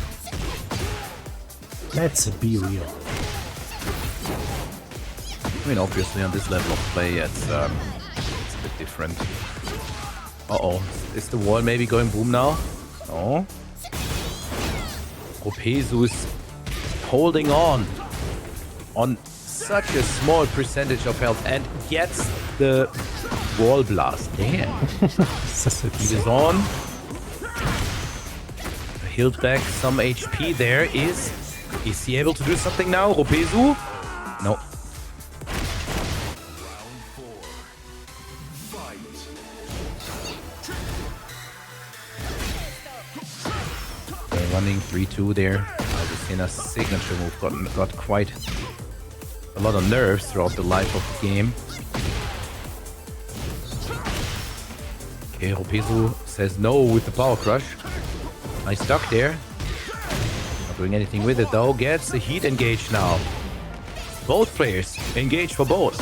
Let's be real. I mean, obviously on this level of play, it's a bit different. Uh-oh, is the wall maybe going boom now? No. ROPESU is holding on such a small percentage of health and gets the wall blast. Damn. He is on. Healed back some HP there. Is he able to do something now? ROPESU? No. Running 3-2 there. Azucena's signature move got quite a lot of nerves throughout the life of the game. Okay, ROPESU says no with the power crush. Nice duck there. Not doing anything with it though. Gets the heat engaged now. Both players engage for both.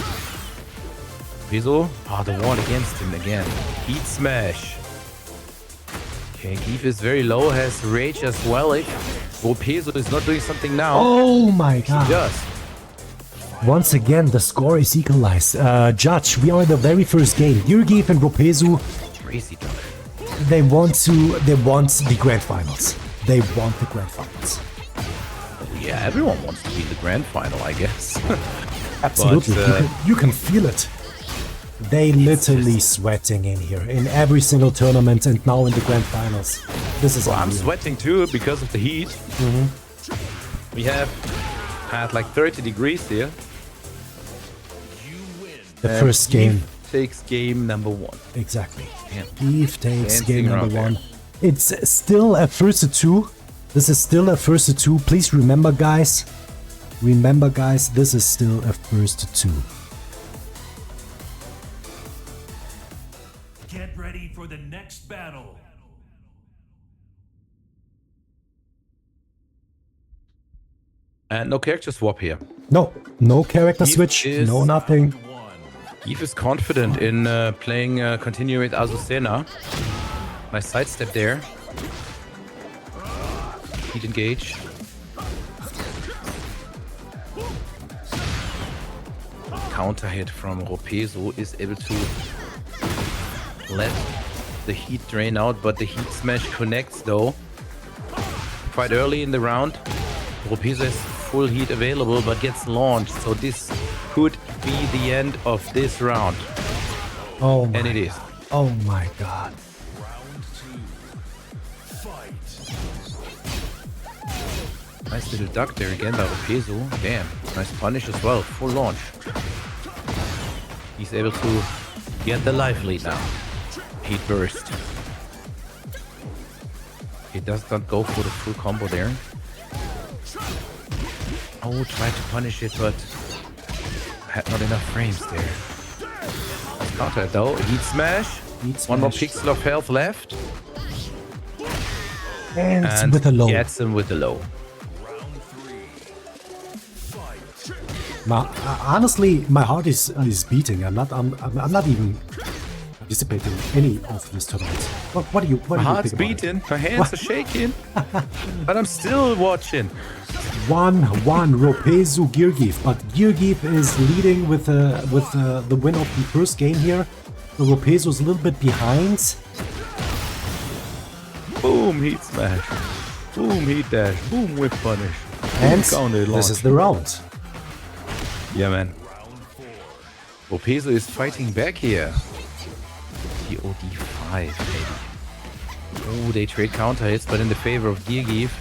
ROPESU, the wall against him again. Heat smash. Okay, GAEAF is very low, has rage as well. If ROPESU is not doing something now. Oh my god. He does. Once again, the score is equalized. Judge, we are in the very first game. GAEAF and ROPESU, Crazy duck. they want the Grand Finals. They want the Grand Finals. Yeah, everyone wants to be the Grand Final, I guess. Absolutely. But, you can feel it. They literally sweating in here in every single tournament and now in the Grand Finals. This is I'm unreal. sweating too because of the heat. We have had like 30 degrees here. The first game. GAEAF takes game number 1. Exactly. Damn. GAEAF takes Dancing game number around 1. It's still a first 2. This is still a first 2. Please remember, guys. Remember, guys, this is still a first 2. Get ready for the next battle. And no character swap here. No character GAEAF switch, is- no nothing. GAEAF is confident in playing continue with Azucena. Nice sidestep there. Heat engage. Counter hit from ROPESU is able to let the heat drain out, but the heat smash connects though. Quite early in the round. ROPESU has full heat available but gets launched, so this could be the end of this round. Oh my And it is. Oh my god. Nice little duck there again by ROPESU. Damn, nice punish as well. Full launch. He's able to get the life lead now. Heat burst. He does not go for the full combo there. Oh, tried to punish it, but had not enough frames there. Nice counter though. Heat smash. One more pixel of health left. And with a low. Gets him with the low. Honestly, my heart is beating. I'm not even participating in any of this tournament. What do you My think heart's about it? beating, my hands are shaking, but I'm still watching. 1-1 ROPESU GAEAF, but GAEAF is leading with the win of the first game here. The ROPESU is a little bit behind. Boom, heat smash. Boom, heat dash. Boom, whip punish. And Counter this launch. is the round. Yeah, man. ROPESU is fighting back here. TOD5, maybe. Oh, they trade counter hits, but in the favor of GAEF.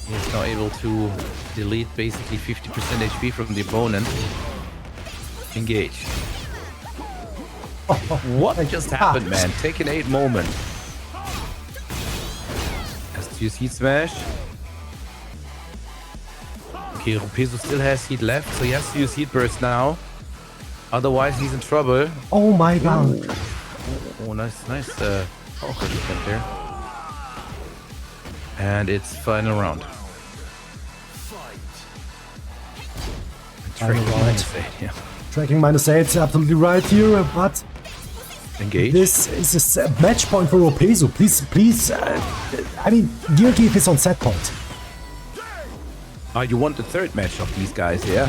He's now able to delete basically 50% HP from the opponent. Engage. What just happened, man? Taken 8 moment. Has to use Heat Smash. Okay, ROPESU still has heat left, so he has to use Heat Burst now. Otherwise, he's in trouble. Oh my god. Oh, nice power defense there. And it's final round. Final round. Yeah. Tracking -8, absolutely right here, but Engage. this is a match point for ROPESU. Please, I mean, GAEF is on set point. You want the third match of these guys, yeah?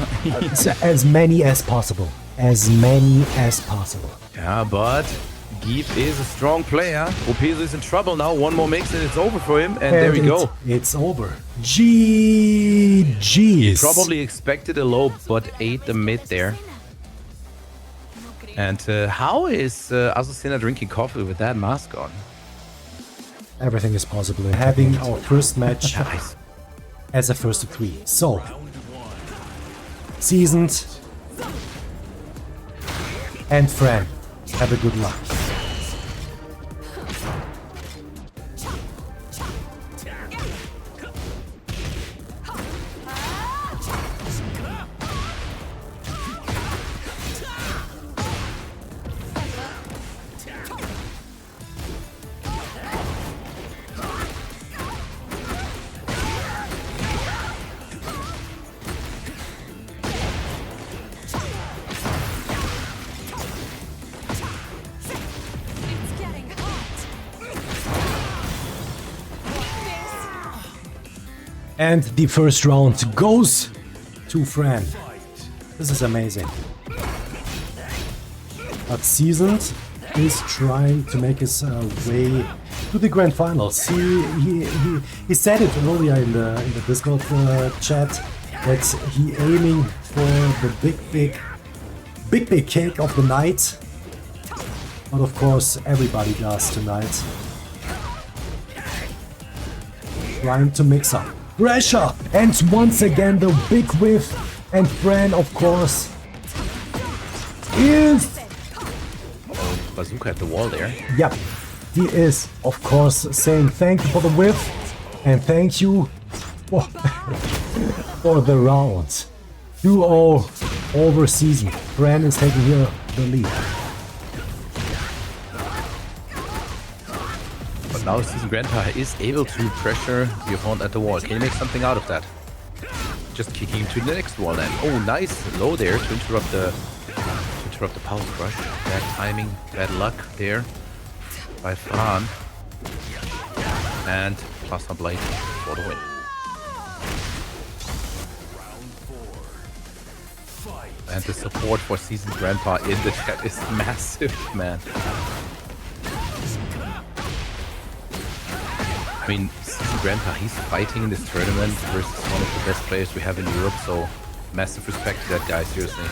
As many as possible. As many as possible. Yeah, but GAEF is a strong player. ROPESU is in trouble now. One more mix and it's over for him. And there we go. It's over. GG's. Probably expected a low, but ate the mid there. And how is Azucena drinking coffee with that mask on? Everything is possible. Having our first match Nice. as a first of 3. So, Seasoned and FRAN, have a good luck. And the first round goes to FRAN. This is amazing. But Seasoned is trying to make his way to the Grand Finals. He said it earlier in the Discord chat that he aiming for the big cake of the night. But of course everybody does tonight. Trying to mix up. Pressure! And once again the big whiff, and FRAN of course is... Bazooka at the wall there. Yep, he is of course saying thank you for the whiff and thank you for, for the round. 2-0 over Season. FRAN is taking here the lead. Now Season Grandpa is able to pressure the opponent at the wall. Can he make something out of that? Just kicking him to the next wall then. Oh, nice low there to interrupt the power crush. Bad timing, bad luck there by FRAN. And Plasma Blade for the win. And the support for Season Grandpa in the chat is massive, man. I mean, Season Grandpa, he's fighting in this tournament versus one of the best players we have in Europe, so massive respect to that guy, seriously.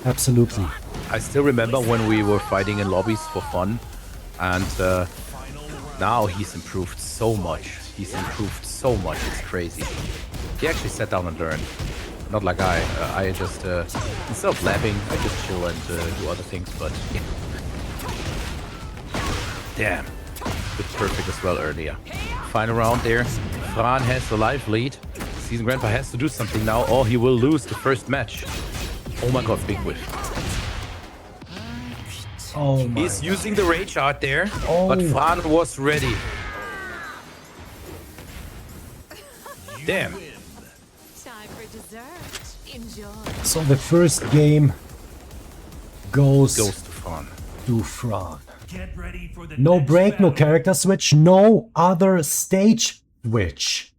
Absolutely. I still remember when we were fighting in lobbies for fun, and now he's improved so much. He's improved so much, it's crazy. He actually sat down and learned. Not like I just, instead of labbing, I just chill and do other things, but yeah. Damn. It's perfect as well earlier. Final round there. FRAN has the live lead. Season Grandpa has to do something now or he will lose the first match. Oh my god, big whiff. Oh my He's using the rage art there, Oh. but FRAN was ready. Damn. Time for dessert. Enjoy. So the first game goes Goes to FRAN. to FRAN. Get ready for the No next break, no battle. character switch, no other stage switch.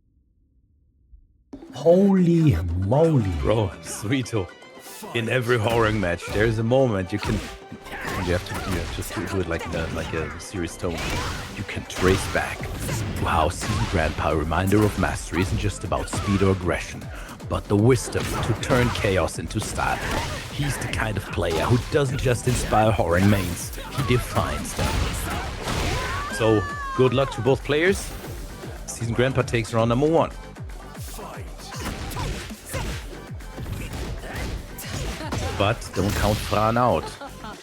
Holy moly. Bro, sweeto. In every horroring match, there's a moment you can... You have to just do it like a serious tone. You can trace back to how Season Grandpa, a reminder of mastery, isn't just about speed or aggression, but the wisdom to turn chaos into style. He's the kind of player who doesn't just inspire horror in mains, he defines them. So, good luck to both players. Season Grandpa takes round number 1. But don't count FRAN out.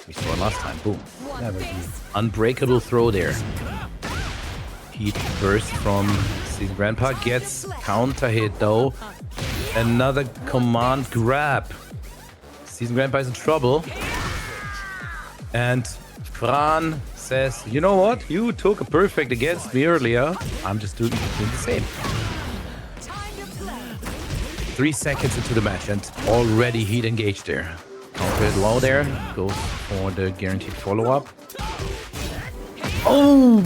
We saw it last time. Boom. Unbreakable throw there. Heat burst from Season Grandpa. Gets counter hit though. Another command grab. Season Grandpa is in trouble. And FRAN says, you know what? You took a perfect against me earlier. I'm just doing the same. 3 seconds into the match and already heat engaged there. Countered low there. Goes for the guaranteed follow-up. Oh!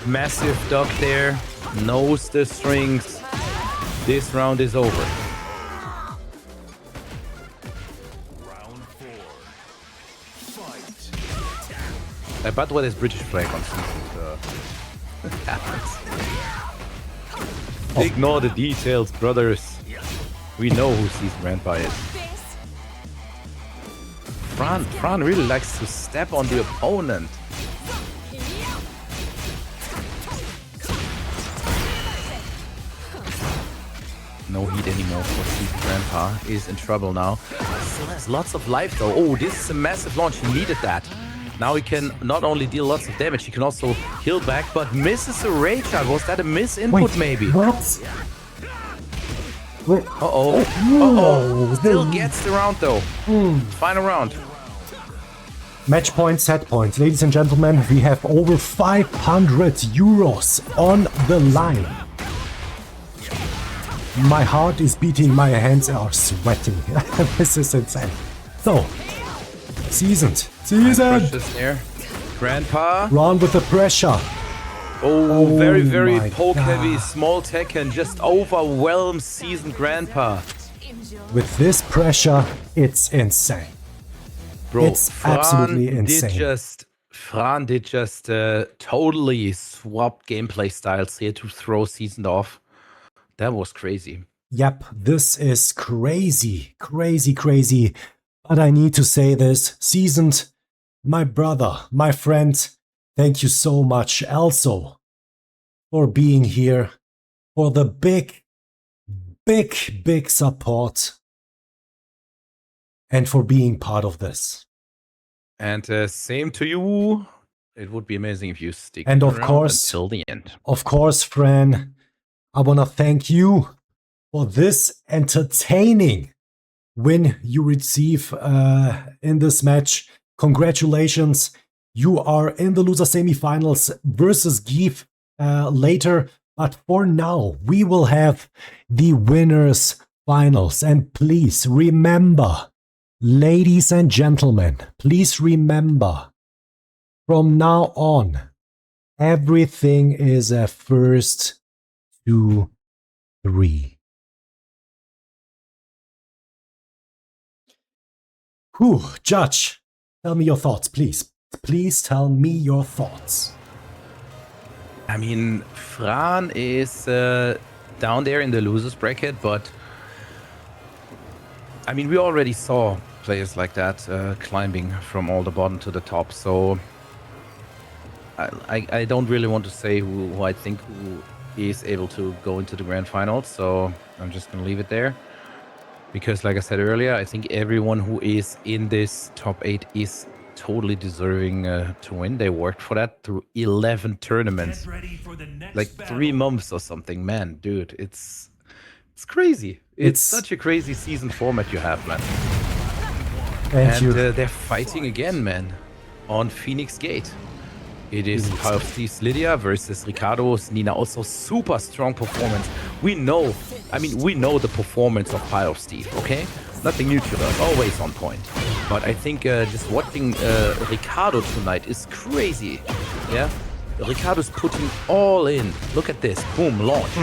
Massive duck there. Knows the strings. This round is over. Round 4. Fight. But what is British flag on season happens. Ignore the details, brothers. We know who Season Grandpa is. FRAN really likes to step on the opponent. No heat anymore for Season Grandpa. Is in trouble now. Still has lots of life though. Oh, this is a massive launch. He needed that. Now he can not only deal lots of damage, he can also heal back, but misses a rage shot. Was that a misinput maybe? What? Wait. Uh-oh. Uh-oh. Still gets the round though. Final round. Match point, set point. Ladies and gentlemen, we have over 500 euros on the line. My heart is beating, my hands are sweating. This is insane. So, seasoned. Precious there. Grandpa. Run with the pressure. Oh, very, very my poke heavy. God. Small Tekken just overwhelms Season Grandpa. With this pressure, it's insane. Bro, It's absolutely insane. FRAN did just totally swap gameplay styles here to throw Seasoned off. That was crazy. Yep, this is crazy, crazy, crazy. But I need to say this, Seasoned, my brother, my friend, thank you so much also for being here, for the big support, and for being part of this. And same to you. It would be amazing if you stick And of around course, until the end. Of course, Fran, I want to thank you for this entertaining win you receive in this match. Congratulations. You are in the loser semifinals versus GAEAF later. But for now, we will have the winners finals. And please remember, ladies and gentlemen, please remember, from now on, everything is a first 2, 3. Whew, Judge, tell me your thoughts, please. Please tell me your thoughts. I mean, FRAN is down there in the losers bracket, but I mean, we already saw players like that climbing from all the bottom to the top. So I don't really want to say who I think who is able to go into the grand finals. So I'm just going to leave it there. Because like I said earlier, I think everyone who is in this top 8 is totally deserving to win. They worked for that through 11 tournaments. Like 3 months or something. Man, dude, it's crazy. It's such a crazy season format you have, man. Thank you. They're fighting again, man, on Phoenix Gate. It is PIEOFSTEVE's Lydia versus Ricardo's Nina. Also super strong performance. We know the performance of PIEOFSTEVE, okay? Nothing new to us, always on point. But I think just watching Ricardo tonight is crazy, yeah? Ricardo's putting all in. Look at this, boom, launch.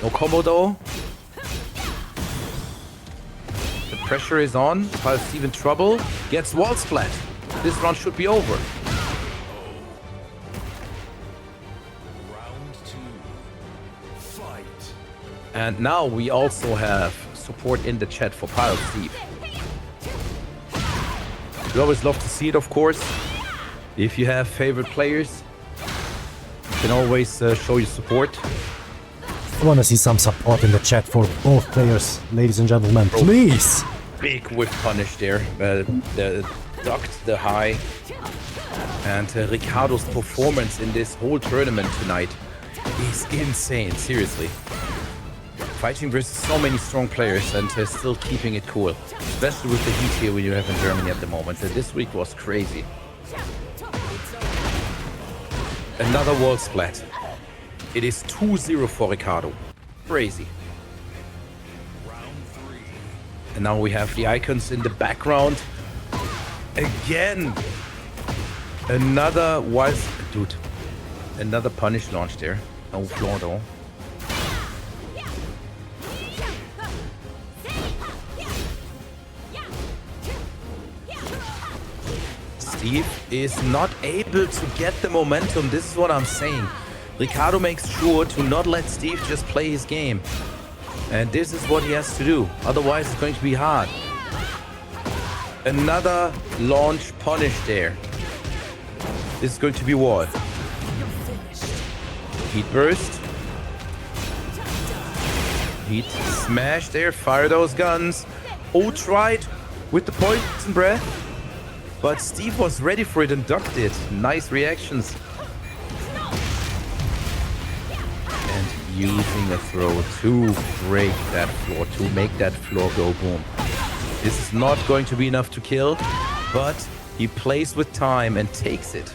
No combo though. The pressure is on, PIEOFSTEVE in trouble, gets wall splat. This round should be over. Round 2. Fight. And now we also have support in the chat for PIEOFSTEVE. We always love to see it, of course. If you have favorite players, you can always show your support. I want to see some support in the chat for both players, ladies and gentlemen. Please! Big whiff punish there. Ducked the high. And Ricardo's performance in this whole tournament tonight is insane, seriously. Fighting versus so many strong players and still keeping it cool. Especially with the heat here we have in Germany at the moment. This week was crazy. Another wall splat. It is 2-0 for Ricardo. Crazy. And now we have the icons in the background. Again. Another was... Dude. Another punish launch there. No floor though. Steve is not able to get the momentum. This is what I'm saying. Ricardo makes sure to not let Steve just play his game. And this is what he has to do. Otherwise, it's going to be hard. Another launch punish there. This is going to be wall. Heat burst. Heat smash there. Fire those guns. Oh, tried with the poison breath. But Steve was ready for it and ducked it. Nice reactions. And using a throw to break that floor, to make that floor go boom. This is not going to be enough to kill, but he plays with time and takes it.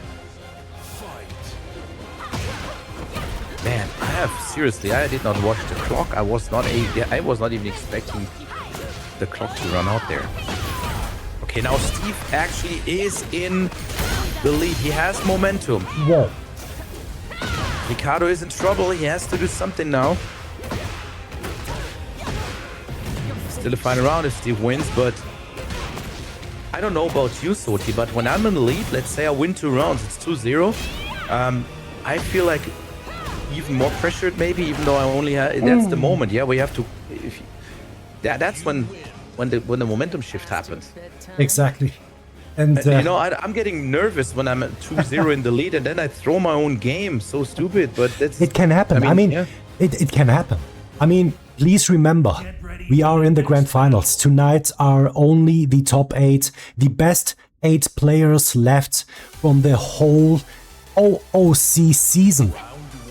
Man, seriously, I did not watch the clock. I was not even expecting the clock to run out there. Okay, now Steve actually is in the lead. He has momentum. Whoa. Ricardo is in trouble. He has to do something now. Still a final round if Steve wins, but I don't know about you, Soti, but when I'm in the lead, let's say I win 2 rounds, it's 2-0. I feel like even more pressured maybe, even though I only have... That's the moment, yeah, we have to... That's when the momentum shift happens. Exactly. And you know, I'm getting nervous when I'm at 2-0 in the lead, and then I throw my own game. So stupid, but that's... It can happen. I mean, yeah. it can happen. I mean, please remember, we are in the Grand Finals. Tonight are only the top 8, the best 8 players left from the whole OOC season.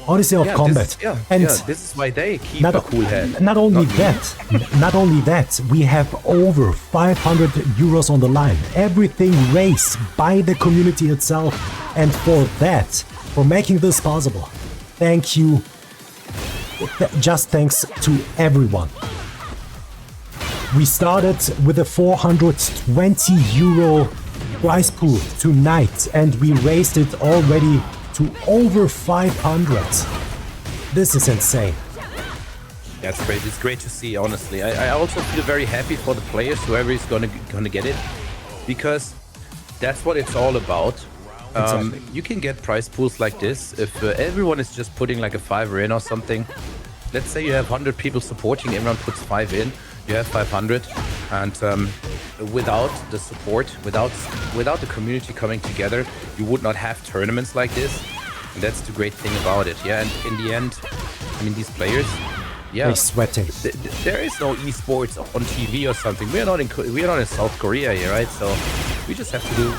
Odyssey of Combat. This is why they keep a cool head. Not only that, we have over 500 euros on the line. Everything raised by the community itself. And for that, for making this possible, thank you. Just thanks to everyone. We started with a 420 euro prize pool tonight, and we raised it already to over 500. This is insane. That's great. It's great to see, honestly. I also feel very happy for the players, whoever is gonna get it, because that's what it's all about. Exactly. You can get prize pools like this if everyone is just putting like a $5 in or something. Let's say you have 100 people supporting, everyone puts 5 in, you have 500, and without the support, without the community coming together, you would not have tournaments like this. And that's the great thing about it. Yeah, and in the end, I mean, these players, yeah, they're sweating. There is no esports on TV or something. We are not in South Korea here, right? So we just have to do.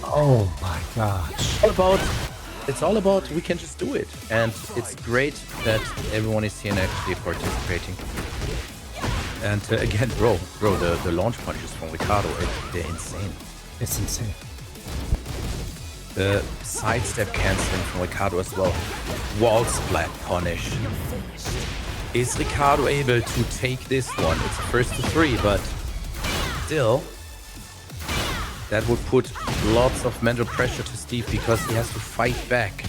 Oh my gosh! It's all about we can just do it, and it's great that everyone is here and actually participating. And again, bro, the launch punches from Ricardo, they're insane. It's insane. The sidestep canceling from Ricardo as well. Wall splat punish. Is Ricardo able to take this one? It's first to 3, but still, that would put lots of mental pressure to Steve because he has to fight back.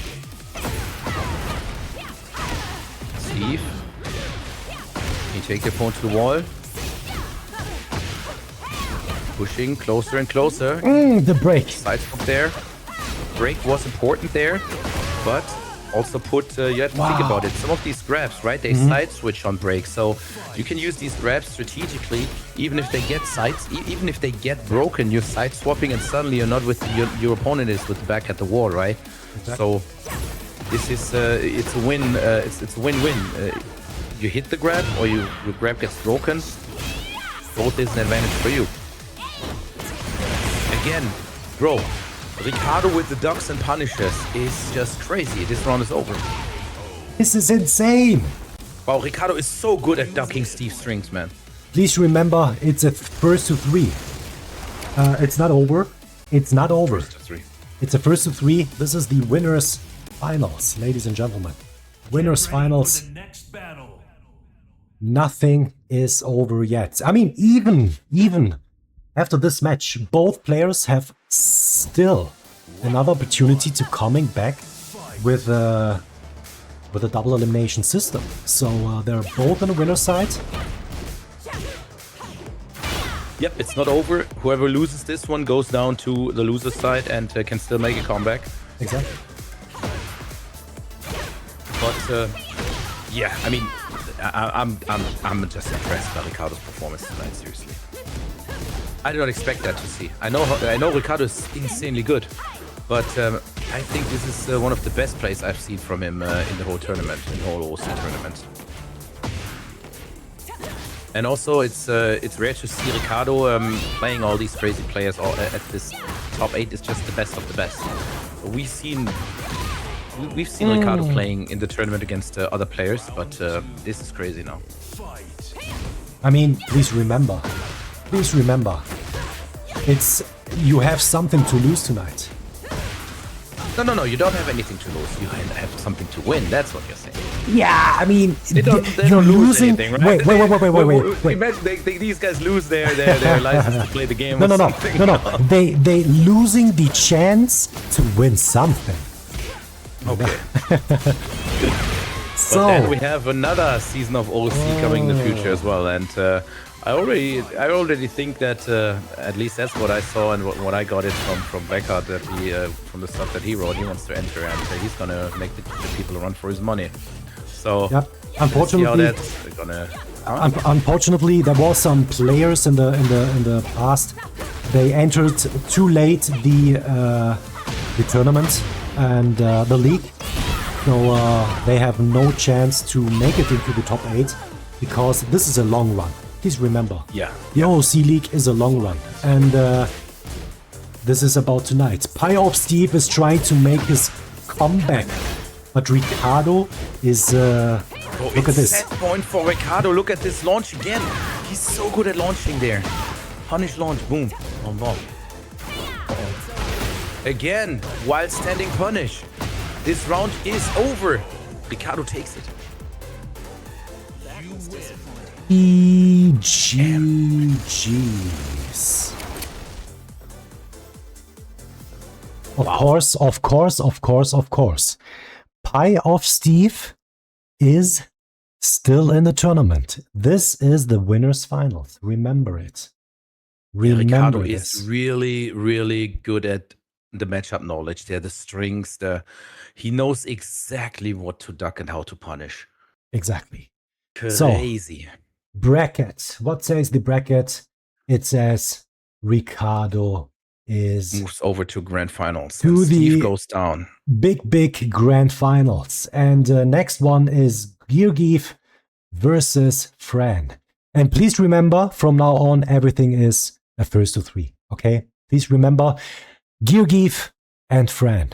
Steve, can you take your phone to the wall? Pushing closer and closer. The break. Side swap there. Break was important there, but also put, you have to think about it. Some of these grabs, right? They side switch on break. So you can use these grabs strategically, even if they get sides, even if they get broken, you're side swapping and suddenly you're not with, your opponent is with the back at the wall, right? Exactly. So this is, it's a win, it's a win-win. You hit the grab or your grab gets broken. Both is an advantage for you. Again, bro, Ricardo with the ducks and punishes is just crazy. This round is over. This is insane. Wow, Ricardo is so good at ducking Steve strings, man. Please remember, it's a first to 3. It's not over. It's not over. First to 3. It's a first to 3. This is the winners finals, ladies and gentlemen. Winners finals. Nothing is over yet. I mean, even after this match, both players have still another opportunity to coming back with a double elimination system. So they're both on the winner's side. Yep, it's not over. Whoever loses this one goes down to the loser's side and can still make a comeback. Exactly. But yeah, I mean, I'm just impressed by Ricardo's performance tonight. Seriously, I did not expect that to see. I know Ricardo is insanely good, but I think this is one of the best plays I've seen from him in the whole tournament, in the whole Odyssey tournament. And also, it's rare to see Ricardo playing all these crazy players at this top 8 is just the best of the best. We've seen Ricardo playing in the tournament against other players, but this is crazy now. I mean, please remember, you have something to lose tonight. No, you don't have anything to lose. You have something to win. That's what you're saying. Yeah, I mean, they you're losing. Anything, right? Wait. Imagine these guys lose their license to play the game. No. They losing the chance to win something. Okay. So but then we have another season of Odyssey coming in the future as well, and I already think that at least that's what I saw and what I got it from Beckard, that he from the stuff that he wrote, he wants to enter and he's gonna make the people run for his money. So yep. Unfortunately, there was some players in the past. They entered too late the tournament and the league, so they have no chance to make it into the top 8 because this is a long run. Please remember, the OOC League is a long run, and this is about tonight. PIEOFSTEVE is trying to make his comeback, but Ricardo is. Look at this. Set point for Ricardo. Look at this launch again. He's so good at launching there. Punish launch, boom, boom, boom. Again, while standing punish. This round is over. Ricardo takes it. GG's. Of course. PIEOFSTEVE is still in the tournament. This is the winners finals. Remember it. Ricardo is really, really good at the matchup knowledge. There, the strings. He knows exactly what to duck and how to punish. Exactly. Crazy. So, bracket. What says the bracket? It says Ricardo moves over to Grand Finals. To Steve goes down. Big Grand Finals. And next one is GAEAF versus FRAN. And please remember, from now on, everything is a first to 3. Okay? Please remember, GAEAF and FRAN.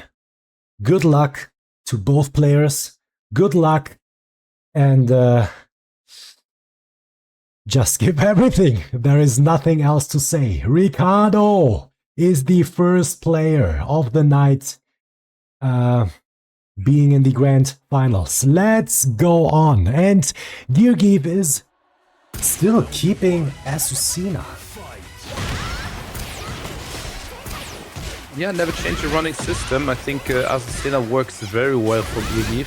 Good luck to both players. Good luck. And just give everything. There is nothing else to say. Ricardo is the first player of the night being in the Grand Finals. Let's go on. And GAEAF is still keeping Azucena. Yeah, never change the running system. I think Azucena works very well for GAEAF.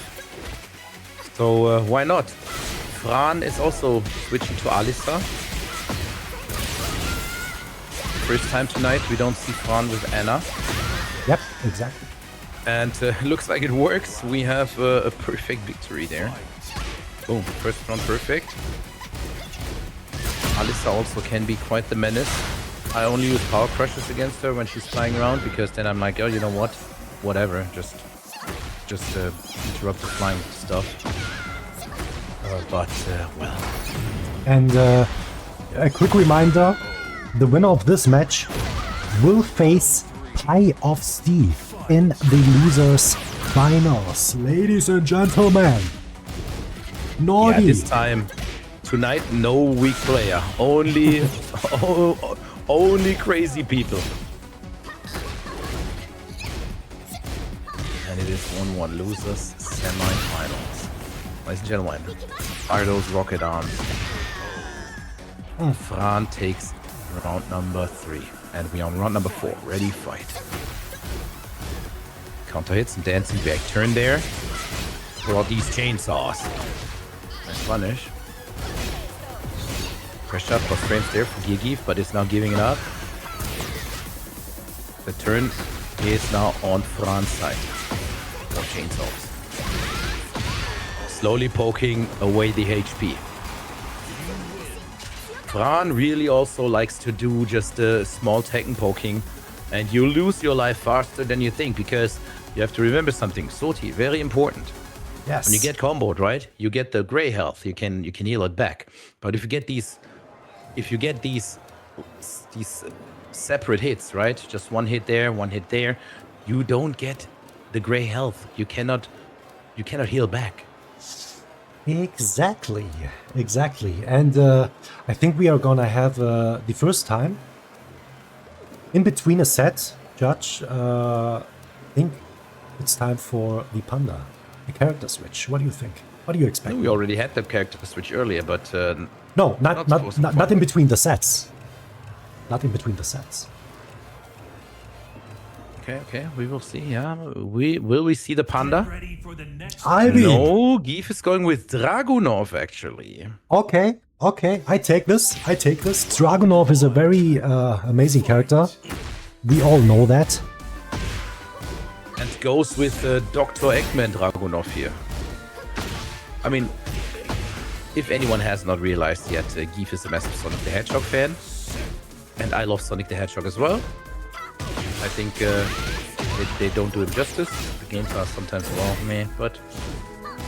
So why not? FRAN is also switching to Alisa. First time tonight we don't see FRAN with Anna. Yep, exactly. And looks like it works. We have a perfect victory there. Boom, first round perfect. Alyssa also can be quite the menace. I only use power crushes against her when she's flying around, because then I'm like, oh, you know what? Whatever, just interrupt the flying stuff. Well. And a quick reminder, the winner of this match will face PIEOFSTEVE in the losers finals. Ladies and gentlemen, Naughty. Yeah, this time, tonight, no weak player. Only, only crazy people. And it is 1-1 losers semi-finals. Ladies and gentlemen, are those rocket arms? FRAN takes round number 3. And we are on round number 4. Ready, fight. Counter hits and dancing back. Turn there. Throw out these chainsaws. Nice punish. Pressure plus frames there for GAEAF, but it's now giving it up. The turn is now on FRAN's side. More chainsaws. Slowly poking away the HP. FRAN really also likes to do just a small Tekken poking, and you lose your life faster than you think, because you have to remember something. Soti, very important. Yes. When you get comboed, right, you get the gray health. You can heal it back. But if you get these separate hits, right, just one hit there, one hit there, you don't get the gray health. You cannot heal back. Exactly. And I think we are gonna have the first time in between a set, Judge. I think it's time for the Panda, the character switch. What do you think? What do you expect? We already had that character switch earlier, but no, not in between the sets. Not in between the sets. Okay, we will see. Yeah, will we see the Panda? I mean, No, GAEAF is going with Dragunov actually. Okay, I take this. Dragunov is a very amazing character. We all know that. And goes with Dr. Eggman Dragunov here. I mean, if anyone has not realized yet, GAEAF is a massive Sonic the Hedgehog fan. And I love Sonic the Hedgehog as well. I think they don't do it justice. The games are sometimes, well, meh, but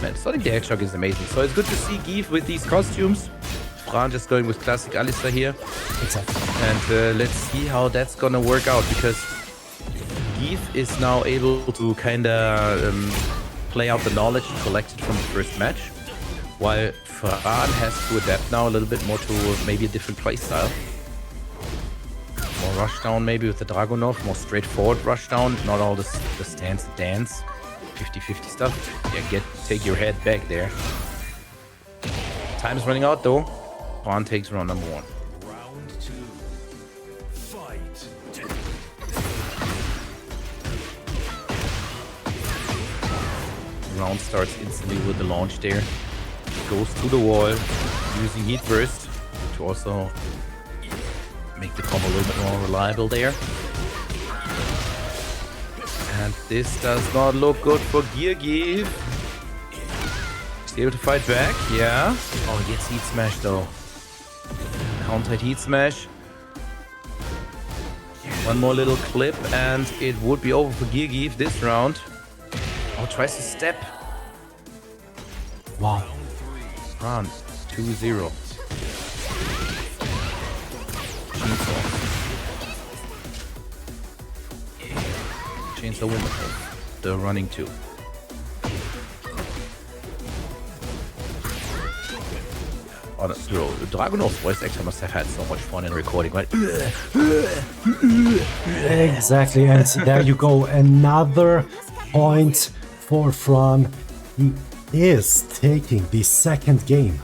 man, Sonic the Hedgehog is amazing. So it's good to see GAEAF with these costumes. FRAN just going with classic Alyssa here. Exactly. And let's see how that's gonna work out, because GAEAF is now able to kinda play out the knowledge he collected from the first match, while FRAN has to adapt now a little bit more to maybe a different playstyle. More rushdown maybe with the Dragunov, more straightforward rushdown, not all this the stance dance, 50-50 stuff. Yeah, take your head back there. Time's running out though. FRAN takes round number 1. Round 2. Fight. Round starts instantly with the launch there. Goes to the wall, using Heat Burst to also make the combo a little bit more reliable there. And this does not look good for GAEAF. He's able to fight back, yeah. Oh, he gets Heat Smash though. Countered Heat Smash. One more little clip and it would be over for GAEAF this round. Oh, tries to step. Wow. FRAN, 2-0. Chainsaw win the running 2. Oh, that's bro. Dragunov's voice actor must have had so much fun in recording, right? Exactly, and there you go. Another point for FRAN. He is taking the second game.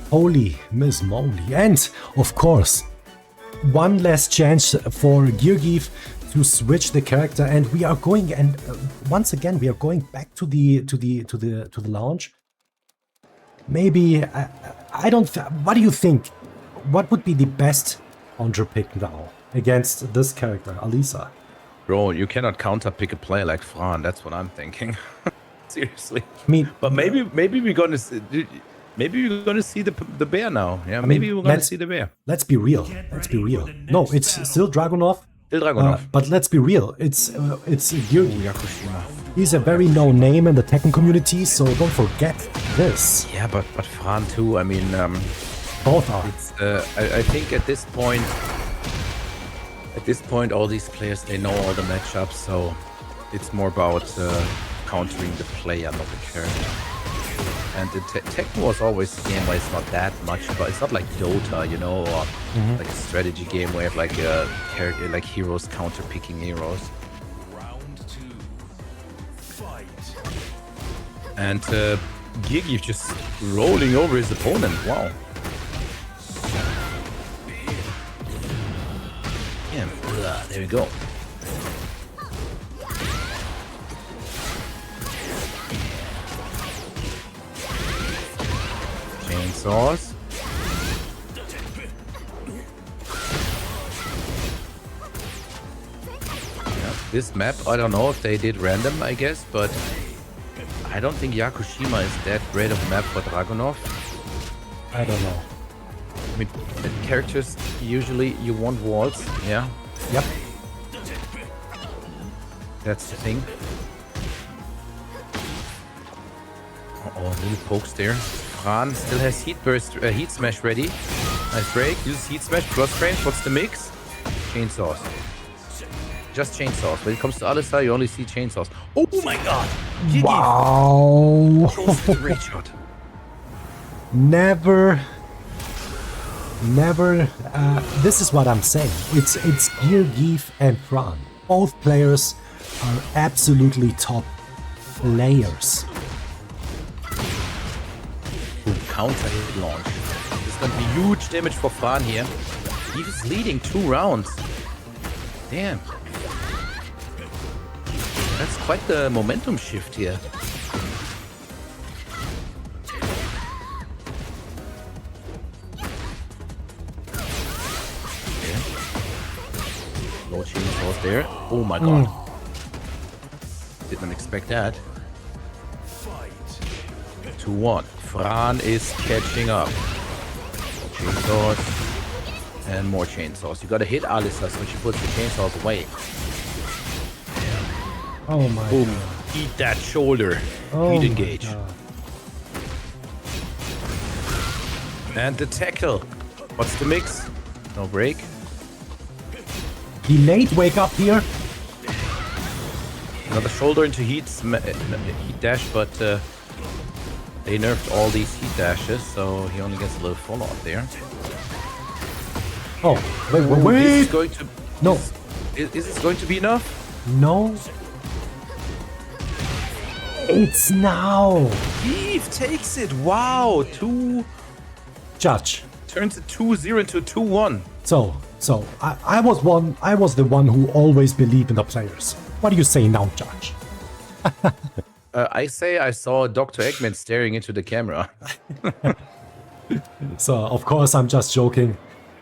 Holy Miss Moly. And, of course, one last chance for GAEAF to switch the character, and we are going, and once again we are going back to the launch. Maybe I don't. What do you think? What would be the best counter pick now against this character, Alyssa? Bro, you cannot counter pick a player like FRAN. That's what I'm thinking. Seriously. I mean, But maybe we're gonna see, the bear now. Yeah, I maybe mean, we're gonna see the bear. Let's be real. Let's be real. No, it's still Dragunov. Still Dragunov. But let's be real. It's Yuri. He's a very known name in the Tekken community, so don't forget this. Yeah, but FRAN too. I mean, Both are. it's I think at this point, all these players, they know all the matchups, so it's more about countering the player, not the character. And the Tekken was always a game where it's not that much, but it's not like Dota, you know, or like a strategy game where you have like a character, like heroes counter picking heroes. Round 2. Fight. And GAEAF just rolling over his opponent. Wow. Yeah, there we go. Chainsaws. Yeah, this map, I don't know if they did random, I guess, but I don't think Yakushima is that great of a map for Dragunov. I don't know. I mean, the characters, usually you want walls, yeah? Yep. That's the thing. Uh-oh, little pokes there. FRAN still has heat burst, heat smash ready. Nice break. Uses heat smash, cross range. What's the mix? Chainsaws. Just chainsaws. When it comes to Odyssey, you only see chainsaws. Oh my god! GAEAF Wow. goes to the great shot. Never. This is what I'm saying. It's GAEAF and FRAN. Both players are absolutely top players. Counter hit launch. This is going to be huge damage for FRAN here. He is leading 2 rounds. Damn. That's quite the momentum shift here. Okay. Low chainsaws there. Oh my god. Didn't expect that. 2-1. FRAN is catching up. Chainsaws. And more chainsaws. You gotta hit Alisa so she puts the chainsaws away. Oh my Boom. god. Eat that shoulder. Oh Heat my engage. god. And the tackle. What's the mix? No break. Delayed wake up here. Another shoulder into heat dash, but they nerfed all these heat dashes, so he only gets a little follow-up there. Oh, wait. Is this going to... No. Is this going to be enough? No. It's now. GAEAF takes it. Wow. Judge. Turns it 2-0 into 2-1. So I was the one who always believed in the players. What do you say now, Judge? I say I saw Dr. Eggman staring into the camera. So of course I'm just joking.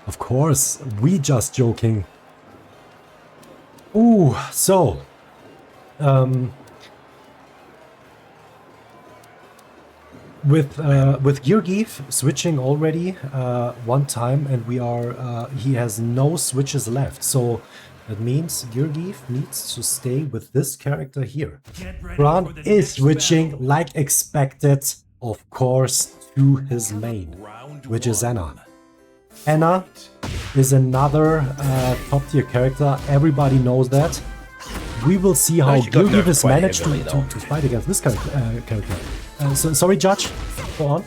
Of course we just joking. Ooh, so with GAEAF switching already one time, and he has no switches left. So that means GAEAF needs to stay with this character here. FRAN is switching like expected, of course, to his main, which is Anna. Anna is another top tier character. Everybody knows that. We will see how she got GAEAF nerfed has quite managed heavily, to fight against this character. So, sorry, Judge. Go on.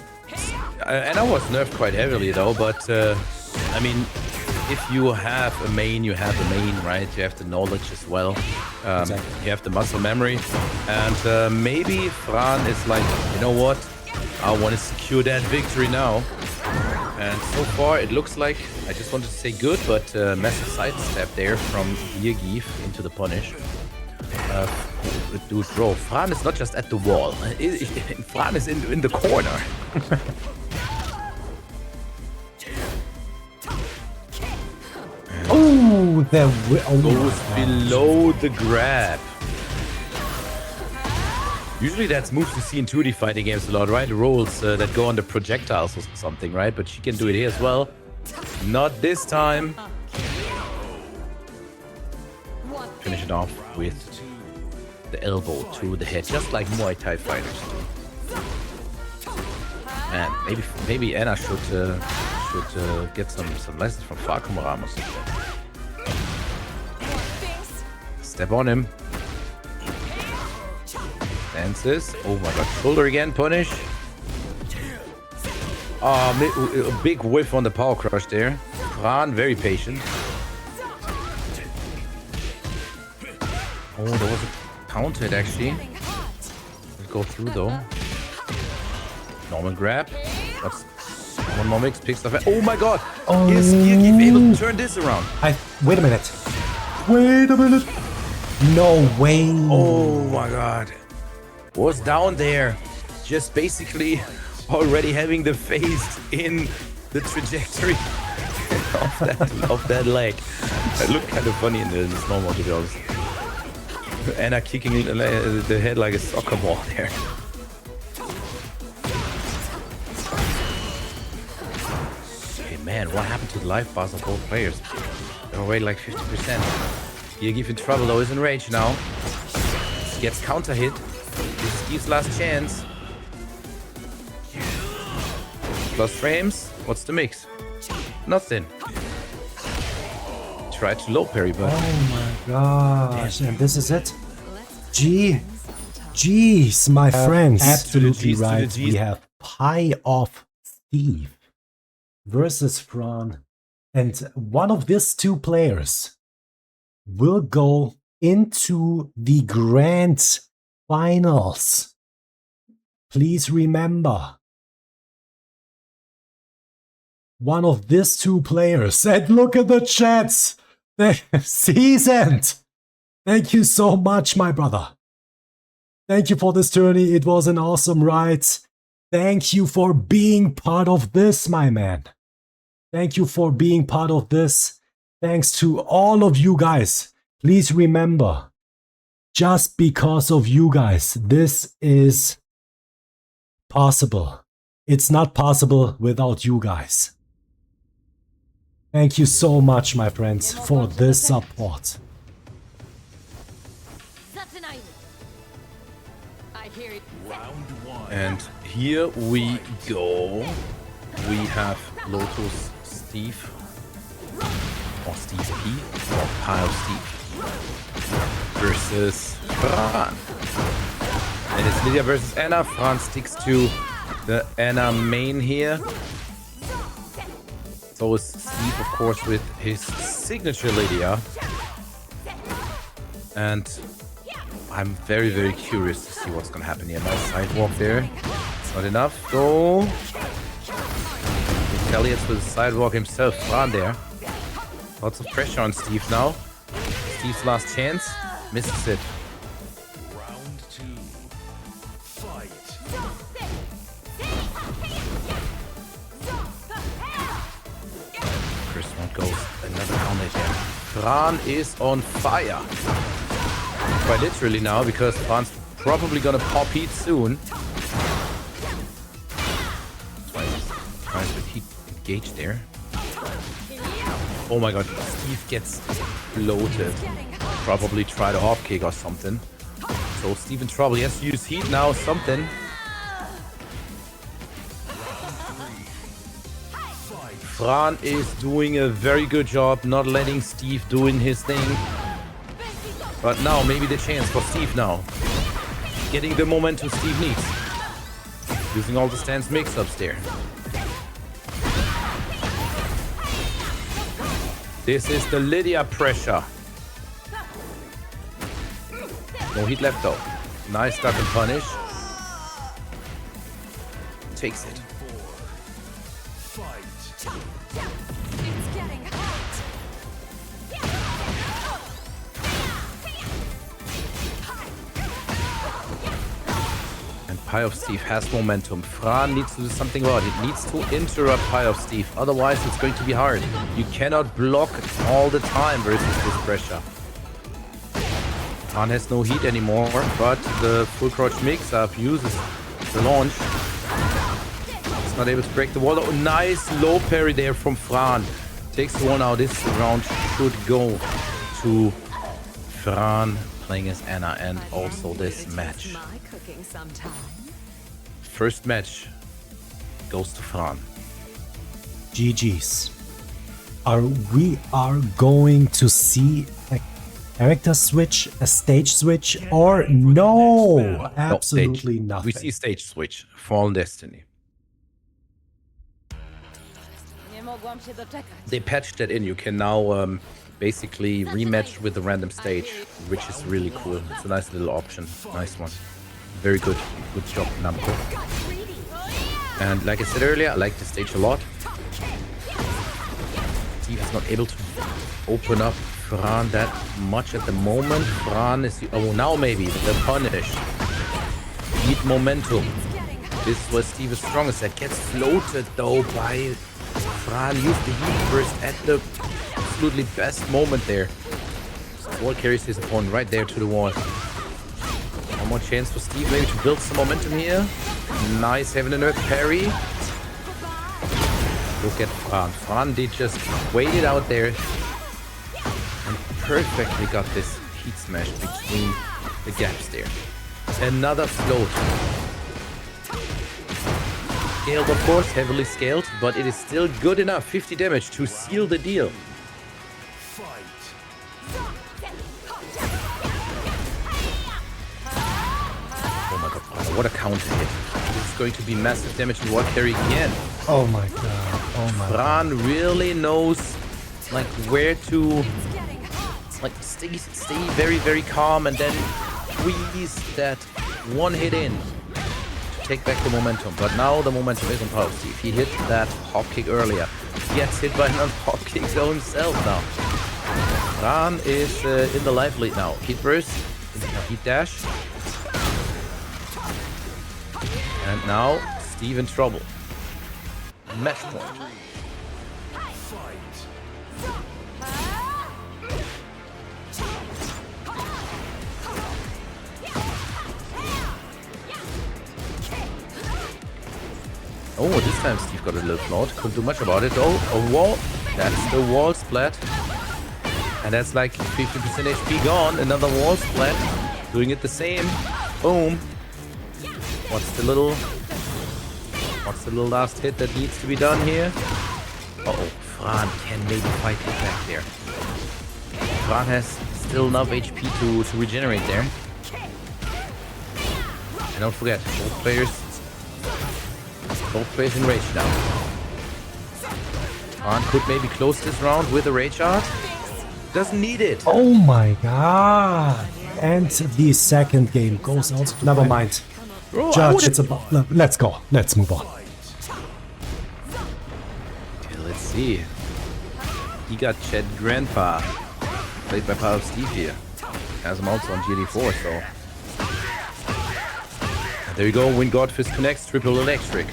Anna was nerfed quite heavily though, but I mean, if you have a main, you have a main, right? You have the knowledge as well. Exactly. You have the muscle memory, and maybe FRAN is like, you know what? I want to secure that victory now. And so far, it looks like, I just wanted to say good, but massive sidestep there from GAEAF into the punish. Dude, bro, FRAN is not just at the wall. FRAN is in the corner. Oh! to the... Oh Goes my God. below the grab. Usually that's moves you see in 2D fighting games a lot, right? Rolls that go on the projectiles or something, right? But she can do it here as well. Not this time. Finish it off with the elbow to the head, just like Muay Thai fighters. Man, maybe Anna should get some lessons from Falcon Ramos. Step on him. Dances. Oh my god. Shoulder again. Punish. A big whiff on the power crush there. FRAN, very patient. Oh, there was a counter hit actually. Let's go through though. Normal grab. That's one more mix. Picks up. Oh my god. Is GAER able to turn this around? Wait a minute. Wait a minute. No way. Oh my god. Was down there. Just basically already having the face in the trajectory of that leg. That looked kind of funny in this normal, to be honest. Anna kicking the head like a soccer ball there. Okay, man, what happened to the life bars of both players? They're already like 50%. GAER in trouble though, is in rage now. Gets counter hit. This is GAER's last chance. Plus frames. What's the mix? Nothing. Tried to low parry, but... Oh my gosh. And this is it? Jeez, my friends. Absolutely right. We have PIEOFSTEVE versus FRAN. And one of these two players will go into the Grand Finals. Please remember, one of these two players, and look at the chats, they're seasoned. Thank you so much, my brother. Thank you for this tourney. It was an awesome ride. Thank you for being part of this, my man. Thank you for being part of this. Thanks to all of you guys. Please remember, just because of you guys, this is possible. It's not possible without you guys. Thank you so much, my friends, for this support. And here we go. We have Lotus Steve. Or Steve P. Or PIEOFSTEVE. Versus FRAN. And it's Lydia versus Anna. FRAN sticks to the Anna main here. So is Steve, of course, with his signature Lydia. And I'm very, very curious to see what's going to happen here. Nice sidewalk there. It's not enough. Go. Retaliates with the sidewalk himself. FRAN there. Lots of pressure on Steve now. Steve's last chance. Misses it. Round 2. Fight. First one goes. Another counter there. FRAN is on fire. Quite literally now, because FRAN's probably gonna pop heat soon. Tries with heat engaged there. Oh my god, Steve gets bloated. Probably try the off kick or something. So Steve in trouble. He has to use heat now, something. FRAN is doing a very good job not letting Steve doing his thing. But now, maybe the chance for Steve now. Getting the momentum Steve needs. Using all the stance mix-ups there. This is the Lydia pressure. No heat left though. Nice duck and punish. Takes it. PIEOFSTEVE has momentum. FRAN needs to do something about it. It needs to interrupt PIEOFSTEVE. Otherwise, it's going to be hard. You cannot block all the time versus this pressure. FRAN has no heat anymore, but the full crouch mix-up uses the launch. It's not able to break the wall. Oh, nice low parry there from FRAN. Takes the one now. This round should go to FRAN playing as Anna, and also this match. First match goes to FRAN. GG's. We are going to see a character switch, a stage switch, or no? Absolutely No, nothing. we see stage switch. Fallen Destiny. They patched that in. You can now basically rematch with the random stage, which is really cool. It's a nice little option. Nice one. Very good. Good job, Namco. And like I said earlier, I like the stage a lot. Steve is not able to open up FRAN that much at the moment. FRAN is... Oh, now maybe. The punish. Need momentum. This is where Steve is strongest. That gets floated, though, by... FRAN used the heat burst at the absolutely best moment there. Wall carries his opponent right there to the wall. One more chance for Steve maybe to build some momentum here. Nice heaven and earth parry. Look at FRAN. FRAN did just wait it out there and perfectly got this heat smash between the gaps there. Another float. Scaled, of course, heavily scaled, but it is still good enough. 50 damage to seal the deal. Oh my god, what a counter hit. This is going to be massive damage in wall carry again. Oh my god. Oh my FRAN really knows like where to like stay very, very calm and then squeeze that one hit in. Take back the momentum, but now the momentum is on PIEOFSTEVE. He hit that hop kick earlier. He gets hit by another hop kick himself now. FRAN is in the life lead now. Heat burst, heat dash. And now Steve in trouble. Match point. Oh, this time Steve got a little float. Couldn't do much about it. Oh, a wall. That's the wall splat. And that's like 50% HP gone. Another wall splat. Doing it the same. Boom. What's the little last hit that needs to be done here? Uh-oh. FRAN can maybe fight it back there. FRAN has still enough HP to regenerate there. And don't forget, both players in rage now. FRAN could maybe close this round with a rage art. Doesn't need it. Oh my god. And the second game goes out. Never mind. Bro, Judge, it's about... Let's go. Let's move on. Okay, let's see. He got Chet Grandpa. Played by PIEOFSTEVE here. Has him also on GD4, so... And there you go. When Godfist connects, triple electric.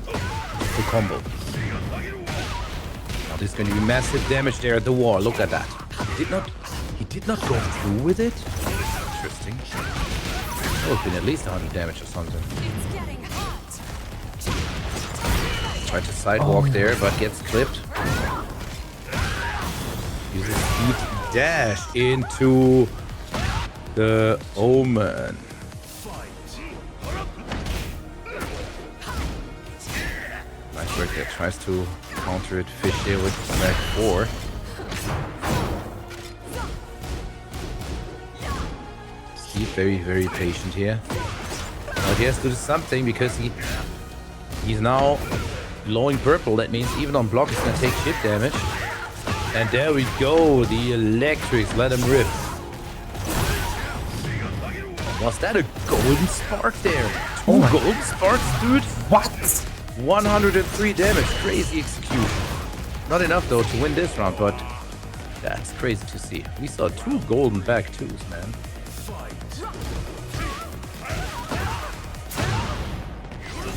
The combo. Now there's going to be massive damage there at the wall. Look at that. He did not go through with it. Interesting. That would have been at least 100 damage or something. Tried to sidewalk there, but gets clipped. Uses speed dash into the Omen. Nice work there. Tries to counter it. Fish there with back 4. Steve very, very patient here. But he has to do something because he's now glowing purple. That means even on block he's gonna take chip damage. And there we go. The electrics let him rip. Was that a golden spark there? Two golden sparks, dude? What? 103 damage. Crazy execution. Not enough though to win this round, but that's crazy to see. We saw 2 golden back twos, man.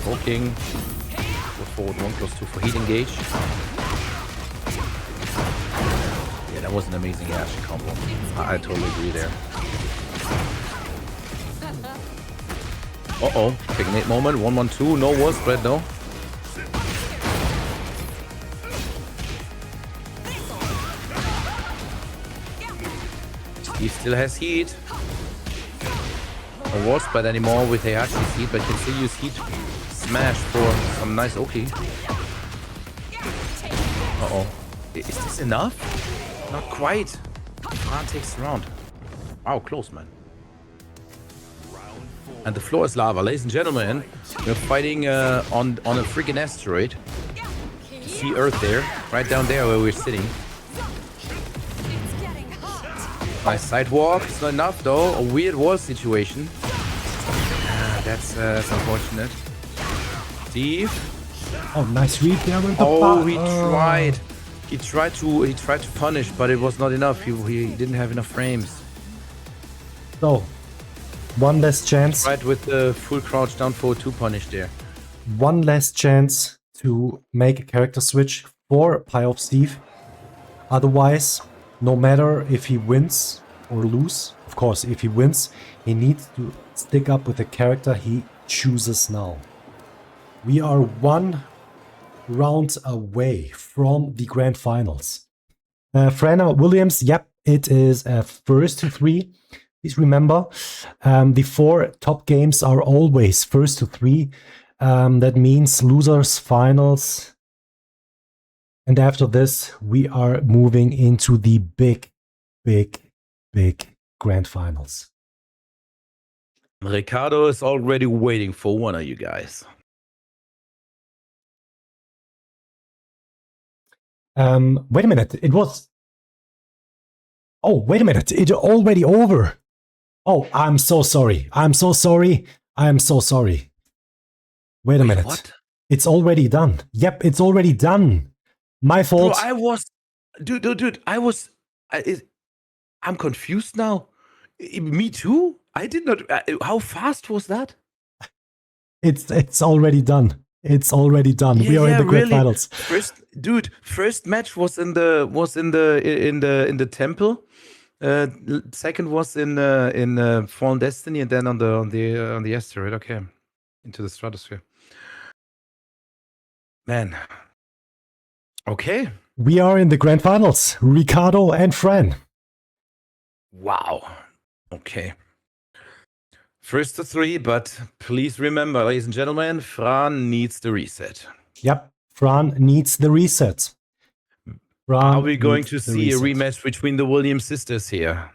poking. Go forward 1, close 2 for heat engage. Yeah, that was an amazing Ashe combo. I totally agree there. Uh-oh. Taking 8 moment. 1-1-2. No war spread though. He still has heat. No war spread anymore with Heihachi's heat, but can still use heat smash for some nice Oki. Uh-oh. Is this enough? Not quite. FRAN takes the round. Wow, close, man. And the floor is lava. Ladies and gentlemen, we're fighting on a freaking asteroid. You see Earth there, right down there where we're sitting. Nice sidewalk. It's not enough though. A weird wall situation. That's unfortunate. Steve. Oh, nice read there with the he tried. He tried to punish, but it was not enough. He didn't have enough frames. So, one last chance. Right with the full crouch down for 2 punish there. One last chance to make a character switch for PIEOFSTEVE. Otherwise, no matter if he wins or lose, of course, if he wins, he needs to stick up with the character he chooses now. We are 1 round away from the Grand Finals. FRAN Williams, yep, it is a first to 3. Please remember, the 4 top games are always first to 3. That means losers, finals. And after this, we are moving into the big Grand Finals. Ricardo is already waiting for one of you guys. Wait a minute. It was... Oh, wait a minute. It's already over. Oh, I'm so sorry. I'm so sorry. I'm so sorry. Wait a minute. What? It's already done. Yep, it's already done. My fault. Bro, I was... Dude, I'm confused now. Me too? I did not... how fast was that? It's already done. It's already done. We are in the Grand Finals. First match was in the temple. Second was in Fallen Destiny, and then on the asteroid. Okay, into the stratosphere. Man. Okay. We are in the Grand Finals. Ricardo and FRAN. Wow. Okay. First to 3, but please remember, ladies and gentlemen, FRAN needs the reset. Yep, FRAN needs the reset. Are we going to see a rematch between the Williams sisters here?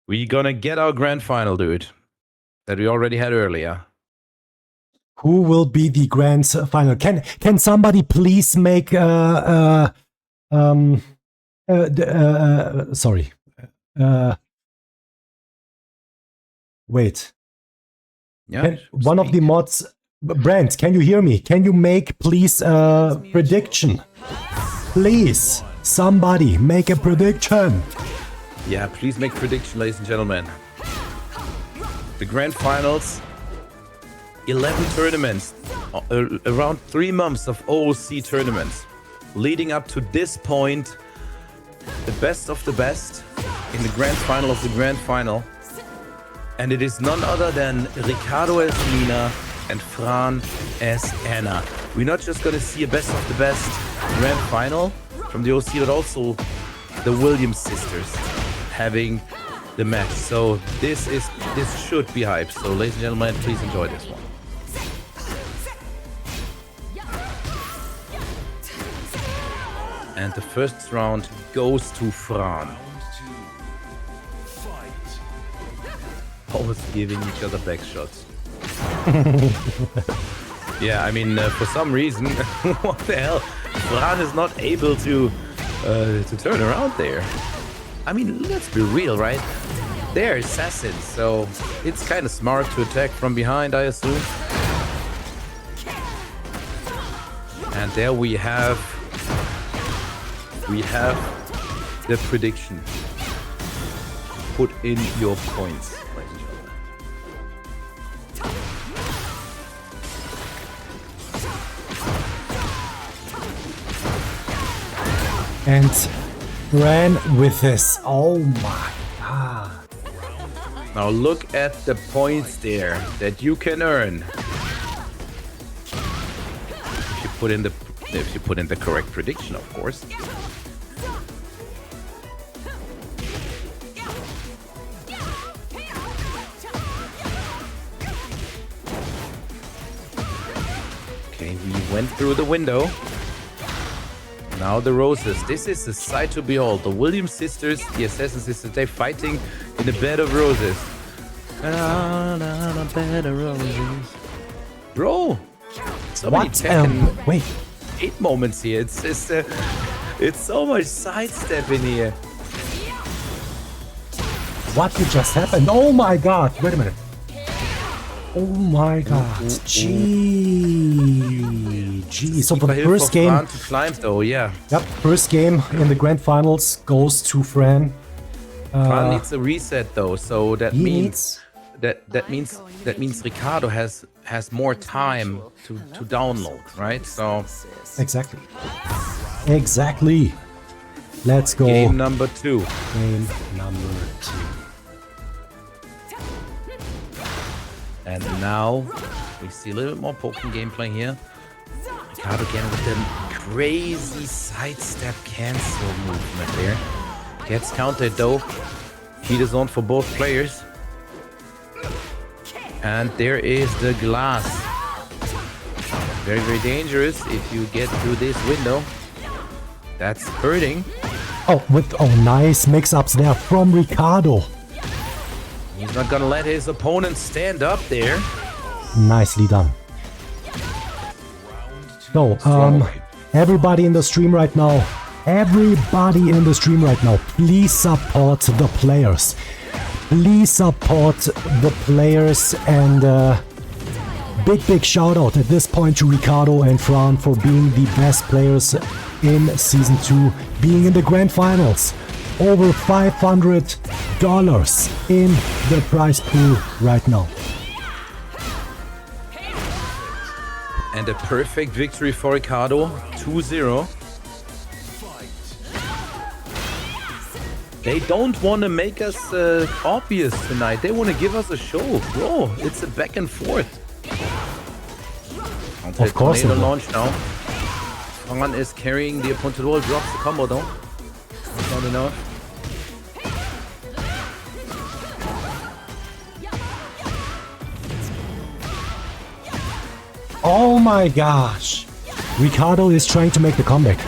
We're gonna get our grand final, dude, that we already had earlier. Who will be the grand final? Can somebody please make sorry. Wait. Yeah. One of the mods, Brent, can you hear me? Can you make please a prediction? Please, somebody make a prediction. Yeah, please make prediction, ladies and gentlemen. The grand finals, 11 tournaments, around 3 months of OOC tournaments, leading up to this point, the best of the best in the grand final of the grand final. And it is none other than Ricardo as Lina and FRAN as Anna. We're not just gonna see a best of the best grand final from the OC, but also the Williams sisters having the match. So this should be hype. So ladies and gentlemen, please enjoy this one. And the first round goes to FRAN. Always giving each other back shots. Yeah, I mean, for some reason, what the hell? FRAN is not able to turn around there. I mean, let's be real, right? They're assassins, so it's kind of smart to attack from behind, I assume. And there we have the prediction. Put in your points. And ran with this. Oh my god. Now look at the points there that you can earn. If you put in the correct prediction, of course. Okay, we went through the window. Now the roses. This is the sight to behold. The Williams sisters, the Assassin sisters, they're fighting in a bed of roses. On a bed of roses. Bro! So many Tekken wait. 8 moments here. It's so much sidestep in here. What just happened? Oh my god. Wait a minute. Oh my god. GG. So for the first game. FRAN to climb though, yeah. Yep, first game in the Grand Finals goes to FRAN. FRAN needs a reset though, so that means that means Ricardo has more time to download, right? So Exactly. Let's go. Game number 2. Game number 2. And now we see a little bit more poking gameplay here. Ricardo again with the crazy sidestep cancel movement there. Gets countered though. Heat is on for both players. And there is the glass. Very, very dangerous if you get through this window. That's hurting. Oh, nice mix-ups there from Ricardo. He's not gonna let his opponent stand up there. Nicely done. So, everybody in the stream right now, please support the players. Please support the players, and big shout out at this point to Ricardo and FRAN for being the best players in Season 2, being in the Grand Finals. Over $500 in the prize pool right now. And a perfect victory for Ricardo, 2-0. They don't want to make us obvious tonight. They want to give us a show. Bro, it's a back and forth. Of course. Tornado launch now. FRAN is carrying the opponent to the wall. Drops the combo though. Not enough. Oh my gosh. Ricardo is trying to make the comeback.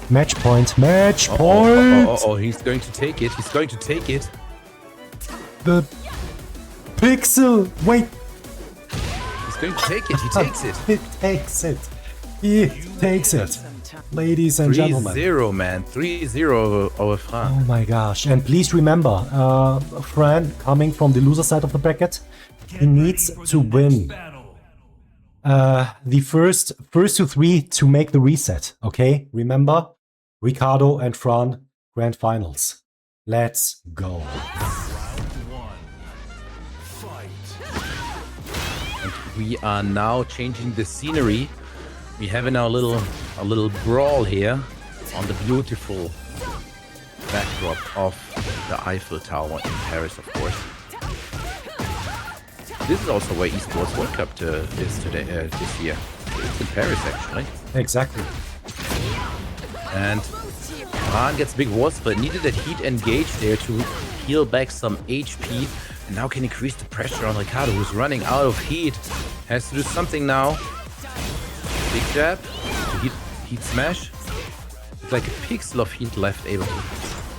Match point. Match point. Oh, he's going to take it. He's going to take it. The pixel. Wait. He's going to take it. He takes it. He takes it. He takes it. Ladies and gentlemen. 3-0, man. 3-0 over FRAN. Oh my gosh. And please remember, FRAN coming from the loser side of the bracket, he needs to win the first to 3 to make the reset. Okay? Remember, Ricardo and FRAN Grand Finals. Let's go. And we are now changing the scenery. We have in our little brawl here on the beautiful backdrop of the Eiffel Tower in Paris, of course. This is also where Esports World Cup is today this year. It's in Paris, actually. Exactly. And FRAN gets big walls, but needed a heat engage there to heal back some HP. And now can increase the pressure on Ricardo, who's running out of heat. Has to do something now. Big jab. Heat smash. It's like a pixel of heat left, able to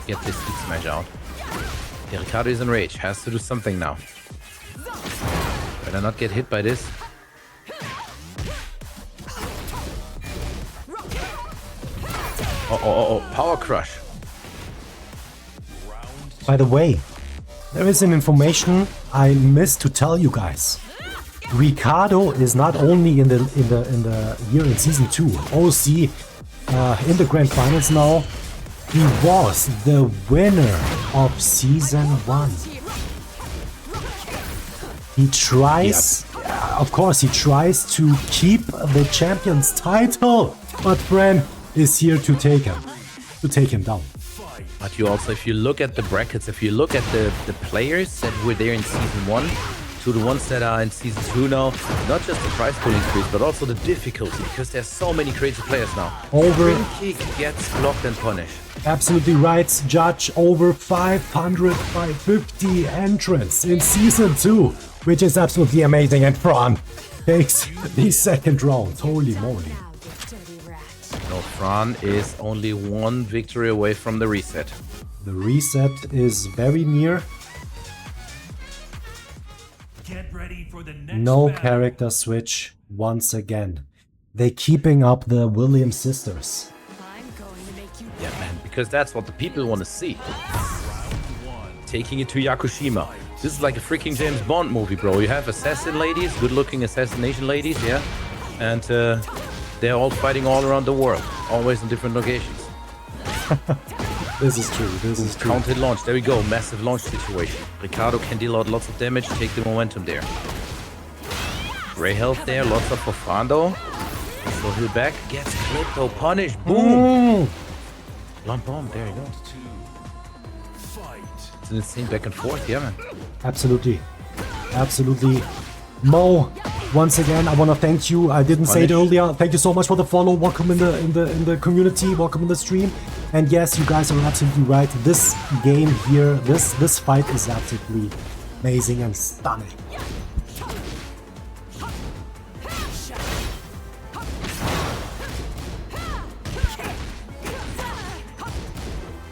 get this heat smash out. Yeah, Ricardo is in rage. Has to do something now. Better not get hit by this. Oh, power crush. By the way, there is an information I missed to tell you guys. Ricardo is not only in the year in Season 2, OC in the Grand Finals now. He was the winner of Season 1. He tries, of course, he tries to keep the champion's title, but FRAN is here to take him. to take him down. But you also, if you look at the brackets, if you look at the players that were there in Season 1 to the ones that are in Season 2 now, not just the prize pool increase, but also the difficulty, because there's so many crazy players now. Over. Kick gets blocked and punished. Absolutely right, Judge. Over 500 by 50 entrants in Season 2, which is absolutely amazing. And FRAN takes the second round. Holy moly. No, FRAN is only one victory away from the reset. The reset is very near. Get ready for the next No battle. character switch once again. They're keeping up the Williams sisters. I'm going to make you Yeah, man, because that's what the people want to see. Taking it to Yakushima. This is like a freaking James Bond movie, bro. You have assassin ladies, good-looking assassination ladies, yeah? And they're all fighting all around the world, always in different locations. This is true, this is true. Counted launch, there we go, massive launch situation. Ricardo can deal out lots of damage, take the momentum there. Gray health there, lots of for FRAN though. So he'll back, gets clipped though, punish, boom! Blunt bomb, there you go. It's an insane back and forth, yeah man. Absolutely. Absolutely. Mo, once again, I want to thank you. I didn't say it earlier. Thank you so much for the follow. Welcome in the community. Welcome in the stream. And yes, you guys are absolutely right. This game here, this fight is absolutely amazing and stunning.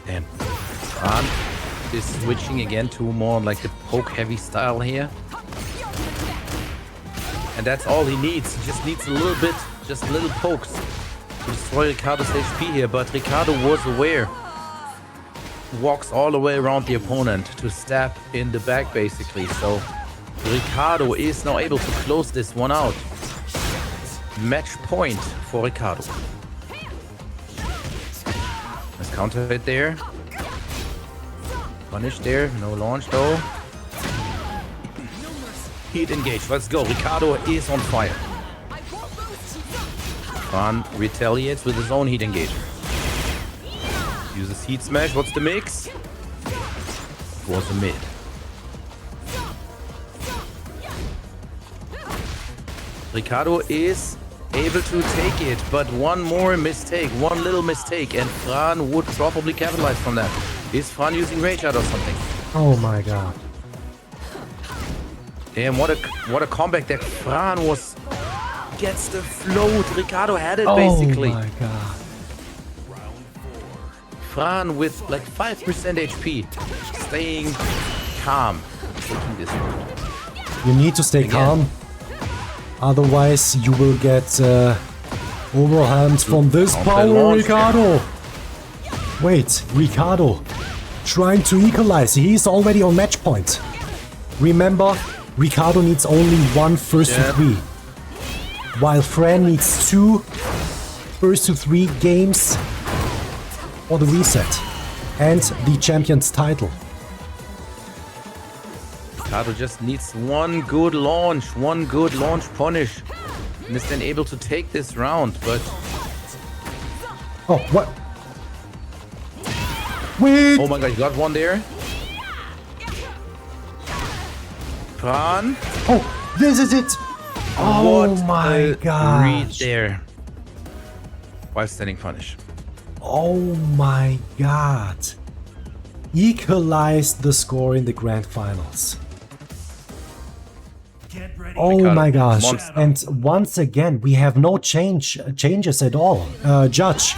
Damn. FRAN is switching again to more like the poke heavy style here. And that's all he needs. He just needs a little bit, just little pokes to destroy Ricardo's HP here. But Ricardo was aware. Walks all the way around the opponent to stab in the back basically. So Ricardo is now able to close this one out. Match point for Ricardo. Let's counter it there. Punish there, no launch though. Heat engage, let's go. Ricardo is on fire. FRAN retaliates with his own heat engage. Uses heat smash, what's the mix? It was a mid. Ricardo is able to take it, but one more mistake, one little mistake, and FRAN would probably capitalize from that. Is FRAN using rage out or something? Oh my god. Damn, what a comeback that FRAN was. Gets the float. Ricardo had it Oh basically. my god. FRAN with like 5% HP. Staying calm. Taking this one. You need to stay calm. Otherwise, you will get overwhelmed from this power, Ricardo. Wait, Ricardo. Trying to equalize. He's already on match point. Remember, Ricardo needs only one first to three. While FRAN needs 2 first to 3 games for the reset and the champion's title. Ricardo just needs one good launch punish, and is then able to take this round, but Oh, what? Wait! oh my god, you got one there. FRAN. Oh, this is it! Oh What my a god! read there. While standing punish. Oh my god! Equalized the score in the Grand Finals. Get ready. Oh Ricardo, my gosh! monster. And once again, we have no changes at all. Judge.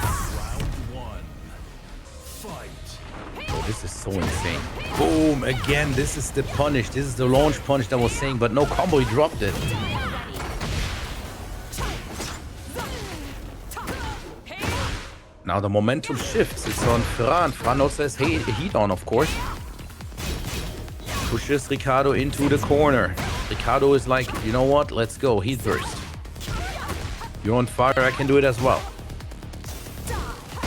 Oh, this is so insane. Boom, again, this is the punish. This is the launch punish that I was saying, but no combo, he dropped it. Now the momentum shifts. It's on FRAN. FRAN also has heat on, of course. Pushes Ricardo into the corner. Ricardo is like, you know what? Let's go. Heat burst. You're on fire. I can do it as well.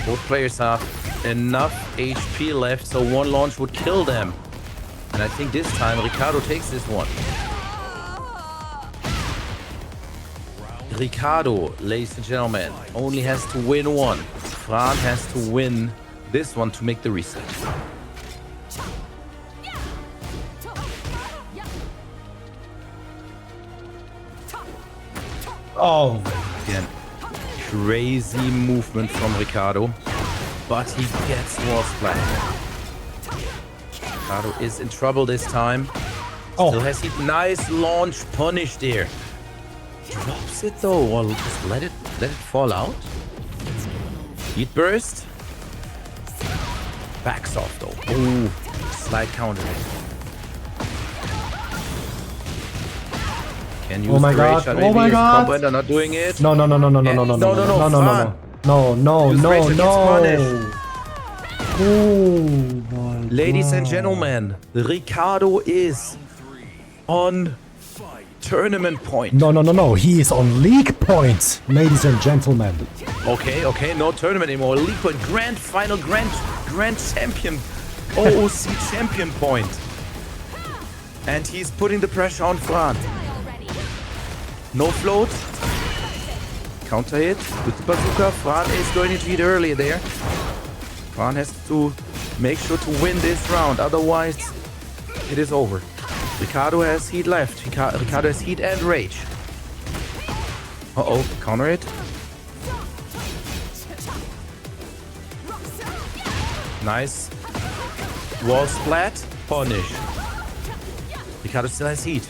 Both players have enough HP left, so one launch would kill them. And I think this time Ricardo takes this one. Ricardo, ladies and gentlemen, only has to win one. FRAN has to win this one to make the reset. Oh, Again, crazy movement from Ricardo, but he gets wall splat. Ricardo is in trouble this time. Still has he nice launch punish there. Drops it though, or just let it fall out. Heat burst. Backs off though. Ooh, slide counter. Can use Oh my the god. rage shot, Oh maybe my his god. combo ender not doing it. no, no, no, no, no, no, Yeah, no, no, no, no, no, no, Fran. no, no, Use no, rage no, against no. Oh my Ladies and god. gentlemen, Ricardo is on tournament point. No, no, no, no. He is on league points, ladies and gentlemen. Okay, no tournament anymore. League point, grand final, grand champion, OOC champion point. And he's putting the pressure on Fran. No float. Counter hit with the bazooka. Fran is going into heat earlier there. Fran has to make sure to win this round, otherwise it is over. Ricardo has heat left. Ricardo has heat and rage. Uh-oh, counter it. Nice. Wall splat. Punish. Ricardo still has heat.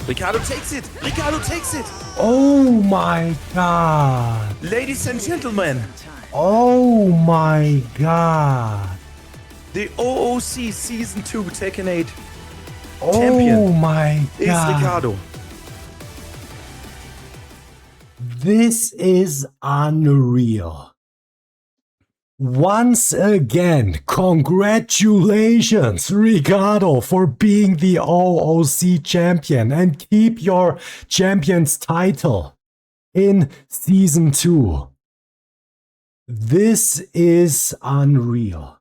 Ricardo takes it. Ricardo takes it. Oh my god. Ladies and gentlemen, Oh my god. the OOC Season 2 Tekken 8 Oh champion my is god. Ricardo. This is unreal. Once again, congratulations, Ricardo, for being the OOC champion, and keep your champion's title in Season 2. This is unreal.